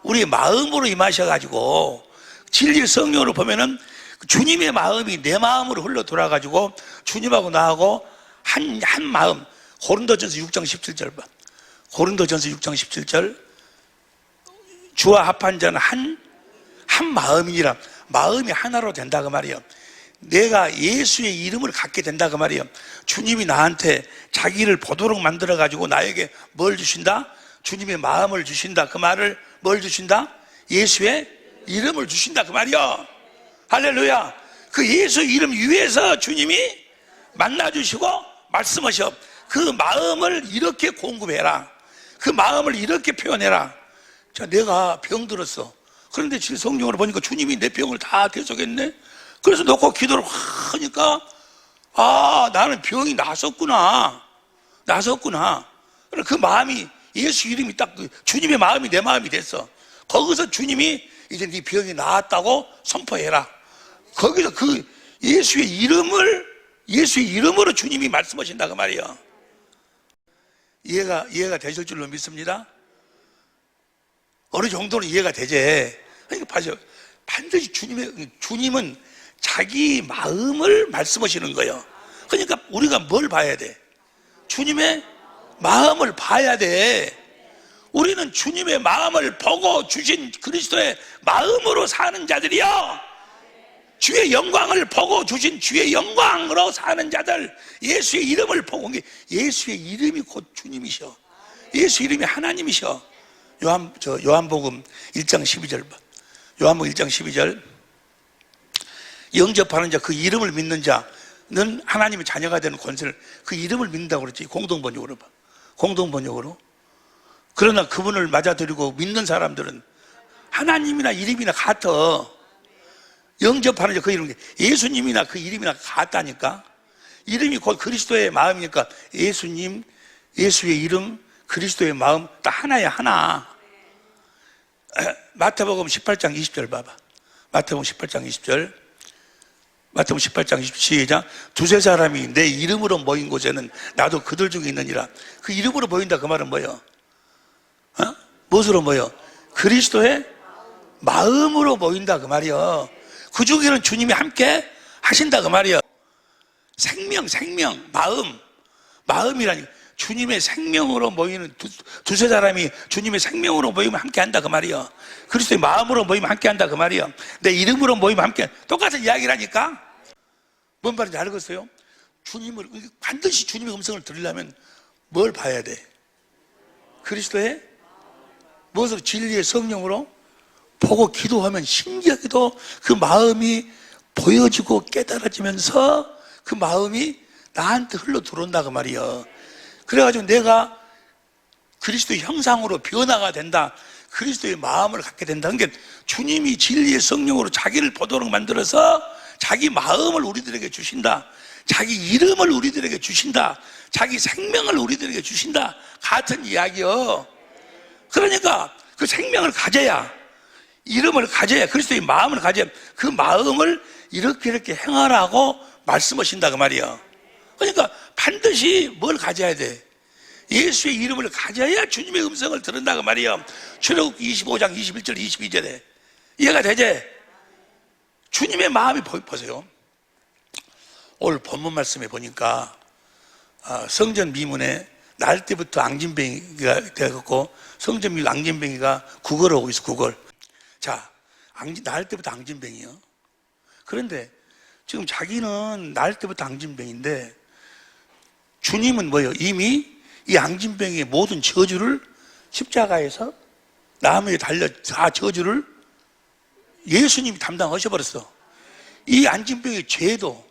Speaker 3: 우리의 마음으로 임하셔가지고 진리의 성령으로 보면은 주님의 마음이 내 마음으로 흘러 돌아가지고 주님하고 나하고 한 마음. 고린도전서 6장 17절 봐. 고린도전서 6장 17절. 주와 합한 자는 한 마음이니라. 마음이 하나로 된다 그 말이에요. 내가 예수의 이름을 갖게 된다 그 말이에요. 주님이 나한테 자기를 보도록 만들어 가지고 나에게 뭘 주신다? 주님의 마음을 주신다. 그 말을 뭘 주신다? 예수의 이름을 주신다 그 말이요. 할렐루야. 그 예수 이름 위에서 주님이 만나주시고 말씀하셔. 그 마음을 이렇게 공급해라. 그 마음을 이렇게 표현해라. 자, 내가 병들었어. 그런데 성령으로 보니까 주님이 내 병을 다 대속했네. 그래서 놓고 기도를 하니까 나는 병이 나섰구나. 그 마음이 예수 이름이 딱 주님의 마음이 내 마음이 됐어. 거기서 주님이 이제 네 병이 나았다고 선포해라. 거기서 그 예수의 이름으로 주님이 말씀하신다 그 말이에요. 이해가 되실 줄로 믿습니다. 어느 정도는 이해가 되지. 그러니까 봐요. 반드시 주님은 자기 마음을 말씀하시는 거예요. 그러니까 우리가 뭘 봐야 돼? 주님의 마음을 봐야 돼. 우리는 주님의 마음을 보고 주신 그리스도의 마음으로 사는 자들이요. 주의 영광을 보고 주신 주의 영광으로 사는 자들, 예수의 이름을 보고, 예수의 이름이 곧 주님이셔. 예수 이름이 하나님이셔. 요한복음 1장 12절 봐. 요한복음 1장 12절. 영접하는 자, 그 이름을 믿는 자는 하나님의 자녀가 되는 권세를, 그 이름을 믿는다고 그랬지. 공동번역으로 봐. 공동번역으로. 그러나 그분을 맞아들이고 믿는 사람들은 하나님이나 이름이나 같아. 영접하는 자, 그 이름, 예수님이나 그 이름이나 같다니까. 이름이 곧 그리스도의 마음이니까 예수님, 예수의 이름, 그리스도의 마음 딱 하나야, 하나. 마태복음 18장 20절 봐봐. 마태복음 18장 20절. 마태복음 18장 20절 시작. 두세 사람이 내 이름으로 모인 곳에는 나도 그들 중에 있느니라. 그 이름으로 모인다 그 말은 뭐예요? 무엇으로 모여? 그리스도의 마음으로 모인다 그 말이요. 그 중에는 주님이 함께 하신다 그 말이요. 생명, 마음이라니 주님의 생명으로 모이는 두세 사람이 주님의 생명으로 모이면 함께 한다 그 말이요. 그리스도의 마음으로 모이면 함께 한다 그 말이요. 내 이름으로 모이면 함께, 똑같은 이야기라니까. 뭔 말인지 알겠어요? 반드시 주님의 음성을 들으려면 뭘 봐야 돼? 그리스도의 무엇으로? 진리의 성령으로 보고 기도하면 신기하게도 그 마음이 보여지고 깨달아지면서 그 마음이 나한테 흘러 들어온다 그 말이에요. 그래가지고 내가 그리스도의 형상으로 변화가 된다. 그리스도의 마음을 갖게 된다는 게 주님이 진리의 성령으로 자기를 보도록 만들어서 자기 마음을 우리들에게 주신다. 자기 이름을 우리들에게 주신다. 자기 생명을 우리들에게 주신다. 같은 이야기요. 그러니까 그 생명을 가져야, 이름을 가져야, 그리스도의 마음을 가져야 그 마음을 이렇게 행하라고 말씀하신다 그 말이에요. 그러니까 반드시 뭘 가져야 돼? 예수의 이름을 가져야 주님의 음성을 들은다 그 말이에요. 출애굽기 25장 21절 22절에 이해가 되지? 주님의 마음이 보세요. 오늘 본문 말씀에 보니까 성전 미문에 날 때부터 앙진뱅이가 되었고, 성전 미문 앙진뱅이가 구걸하고 있어. 구걸. 자, 날 때부터 앙진뱅이요. 그런데 지금 자기는 날 때부터 앙진뱅인데 주님은 뭐예요? 이미 이 앙진뱅이의 모든 저주를 십자가에서 나무에 달려 다 저주를 예수님이 담당하셔버렸어. 이 앙진뱅이의 죄도,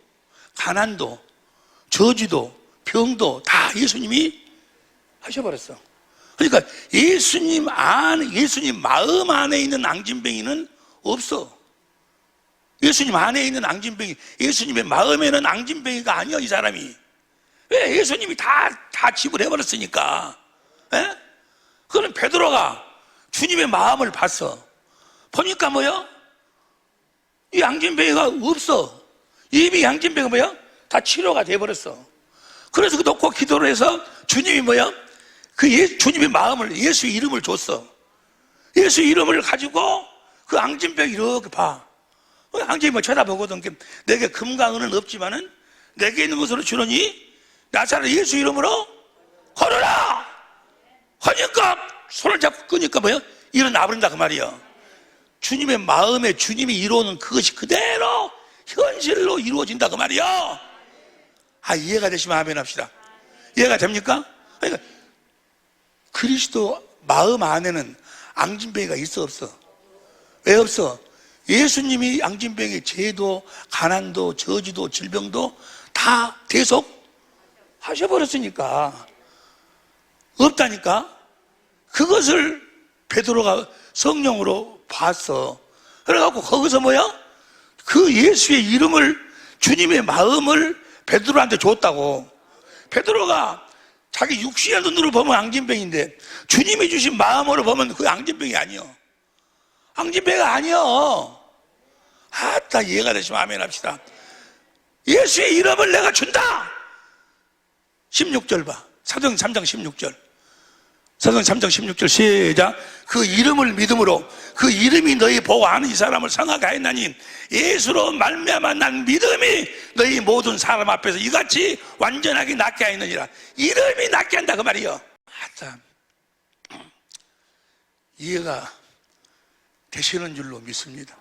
Speaker 3: 가난도, 저주도, 병도 다 예수님이 하셔버렸어. 그러니까 예수님 마음 안에 있는 앙진뱅이는 없어. 예수님 안에 있는 앙진뱅이, 예수님의 마음에는 앙진뱅이가 아니야, 이 사람이. 왜? 예수님이 다 지불해버렸으니까. 에? 그는 베드로가 주님의 마음을 봤어. 보니까 뭐야? 이 앙진뱅이가 없어. 이미 앙진뱅이가 뭐야? 다 치료가 돼버렸어. 그래서 그 놓고 기도를 해서 주님이 뭐야? 주님의 마음을, 예수의 이름을 줬어. 예수의 이름을 가지고 그 앙진병 이렇게 봐. 앙진이 뭐 쳐다보거든. 내게 금과 은은 없지만은 내게 있는 것으로 주노니 나사렛 예수 이름으로 걸어라! 하니까 손을 잡고 끄니까 뭐야? 일어나버린다 그 말이야. 주님의 마음에 주님이 이루어놓은 그것이 그대로 현실로 이루어진다 그 말이야. 이해가 되시면 아멘 합시다. 이해가 됩니까? 그러니까 그리스도 마음 안에는 앙진뱅이가 있어 없어? 왜 없어? 예수님이 앙진뱅이의 죄도, 가난도, 저주도, 질병도 다 대속하셔버렸으니까 없다니까. 그것을 베드로가 성령으로 봤어. 그래갖고 거기서 뭐야? 그 예수의 이름을, 주님의 마음을 베드로한테 줬다고. 베드로가 자기 육신의 눈으로 보면 앙진병인데 주님이 주신 마음으로 보면 그 앙진병이 아니요. 앙진병이가 아니요. 아따, 이해가 되시면 아멘 합시다. 예수의 이름을 내가 준다. 16절 봐. 사도행전 3장 16절. 사도행전 3장 16절 시작. 그 이름을 믿음으로 그 이름이 너희 보고 아는 이 사람을 성하게 하였나니 예수로 말미암아 난 믿음이 너희 모든 사람 앞에서 이같이 완전하게 낫게 하였느니라. 이름이 낫게 한다 그 말이요. 참 이해가 되시는 줄로 믿습니다.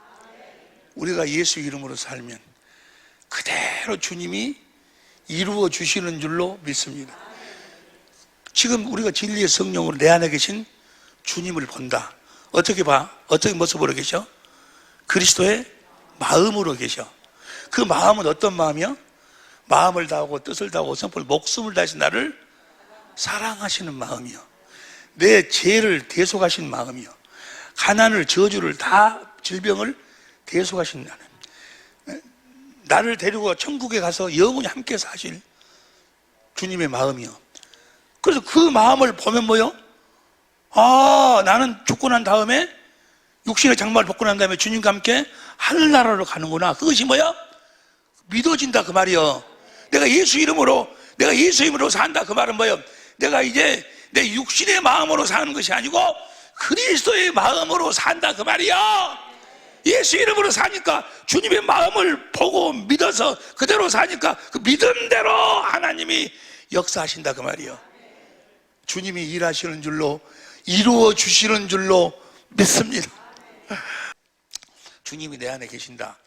Speaker 3: 우리가 예수 이름으로 살면 그대로 주님이 이루어 주시는 줄로 믿습니다. 지금 우리가 진리의 성령으로 내 안에 계신 주님을 본다. 어떻게 봐? 어떻게 모습으로 계셔? 그리스도의 마음으로 계셔. 그 마음은 어떤 마음이요? 마음을 다하고 뜻을 다하고 성품을 목숨을 다해서 나를 사랑하시는 마음이요. 내 죄를 대속하신 마음이요. 가난을, 저주를 다, 질병을 대속하신 나를 데리고 천국에 가서 영원히 함께 사실 주님의 마음이요. 그래서 그 마음을 보면 뭐요? 아, 나는 죽고 난 다음에 육신의 장막을 벗고 난 다음에 주님과 함께 하늘나라로 가는구나. 그것이 뭐야? 믿어진다 그 말이요. 내가 예수 이름으로 산다 그 말은 뭐예요? 내가 이제 내 육신의 마음으로 사는 것이 아니고 그리스도의 마음으로 산다 그 말이야. 예수 이름으로 사니까 주님의 마음을 보고 믿어서 그대로 사니까 그 믿음대로 하나님이 역사하신다 그 말이야. 주님이 일하시는 줄로 이루어 주시는 줄로 믿습니다. 주님이 내 안에 계신다.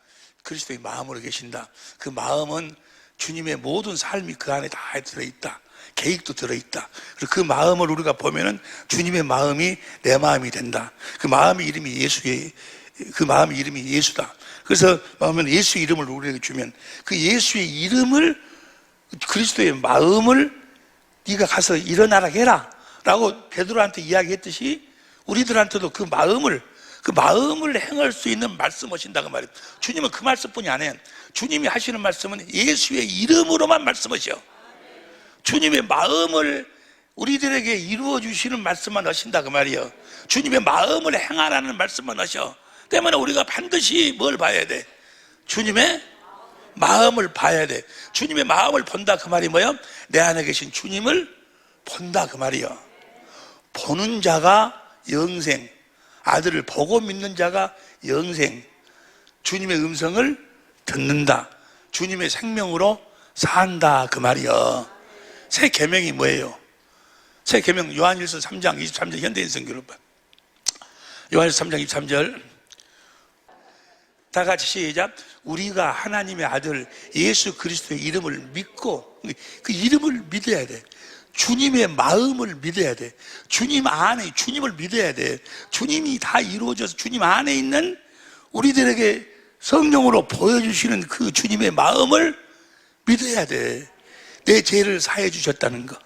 Speaker 3: 그리스도의 마음으로 계신다. 그 마음은 주님의 모든 삶이 그 안에 다 들어있다. 계획도 들어있다. 그리고 그 마음을 우리가 보면은 주님의 마음이 내 마음이 된다. 그 마음의 이름이 예수다. 그래서 마음은 예수 이름을 우리에게 주면 그 예수의 이름을 그리스도의 마음을 네가 가서 일어나라 해라 라고 베드로한테 이야기했듯이 우리들한테도 그 마음을 행할 수 있는 말씀 하신다고 말이에요. 주님은 그 말씀뿐이 아니에요. 주님이 하시는 말씀은 예수의 이름으로만 말씀하셔. 주님의 마음을 우리들에게 이루어 주시는 말씀만 하신다 그 말이에요. 주님의 마음을 행하라는 말씀만 하셔. 때문에 우리가 반드시 뭘 봐야 돼? 주님의 마음을 봐야 돼. 주님의 마음을 본다 그 말이 뭐예요? 내 안에 계신 주님을 본다 그 말이에요. 보는 자가 영생, 아들을 보고 믿는 자가 영생, 주님의 음성을 듣는다, 주님의 생명으로 산다 그 말이요. 새 계명이 뭐예요? 새 계명 요한일서 3장 23절 현대인 성경으로 봐. 요한일서 3장 23절 다 같이 시작. 우리가 하나님의 아들 예수 그리스도의 이름을 믿고, 그 이름을 믿어야 돼. 주님의 마음을 믿어야 돼. 주님 안에 주님을 믿어야 돼. 주님이 다 이루어져서 주님 안에 있는 우리들에게 성령으로 보여주시는 그 주님의 마음을 믿어야 돼. 내 죄를 사해 주셨다는 거,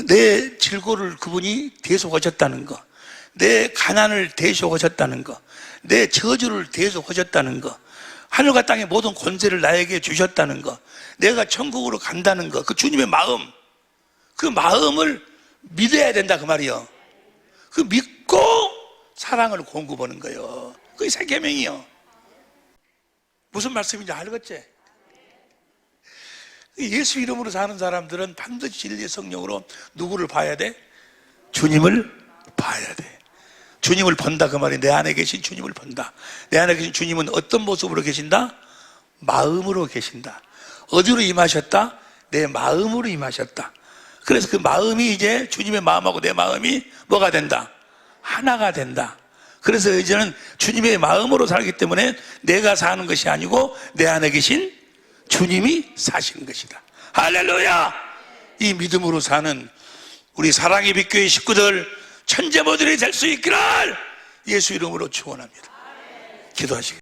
Speaker 3: 내 질고를 그분이 대속하셨다는 거, 내 가난을 대속하셨다는 거, 내 저주를 대속하셨다는 거, 하늘과 땅의 모든 권세를 나에게 주셨다는 거, 내가 천국으로 간다는 거, 그 주님의 마음, 그 마음을 믿어야 된다 그 말이요. 그 믿고 사랑을 공급하는 거예요. 그게 새 계명이요. 무슨 말씀인지 알겠지? 예수 이름으로 사는 사람들은 반드시 진리의 성령으로 누구를 봐야 돼? 주님을 봐야 돼. 주님을 본다 그 말이 내 안에 계신 주님을 본다. 내 안에 계신 주님은 어떤 모습으로 계신다? 마음으로 계신다. 어디로 임하셨다? 내 마음으로 임하셨다. 그래서 그 마음이 이제 주님의 마음하고 내 마음이 뭐가 된다? 하나가 된다. 그래서 이제는 주님의 마음으로 살기 때문에 내가 사는 것이 아니고 내 안에 계신 주님이 사시는 것이다. 할렐루야! 이 믿음으로 사는 우리 사랑의 빛교회 식구들 천재모들이 될 수 있기를 예수 이름으로 축원합니다. 기도하시겠습니다.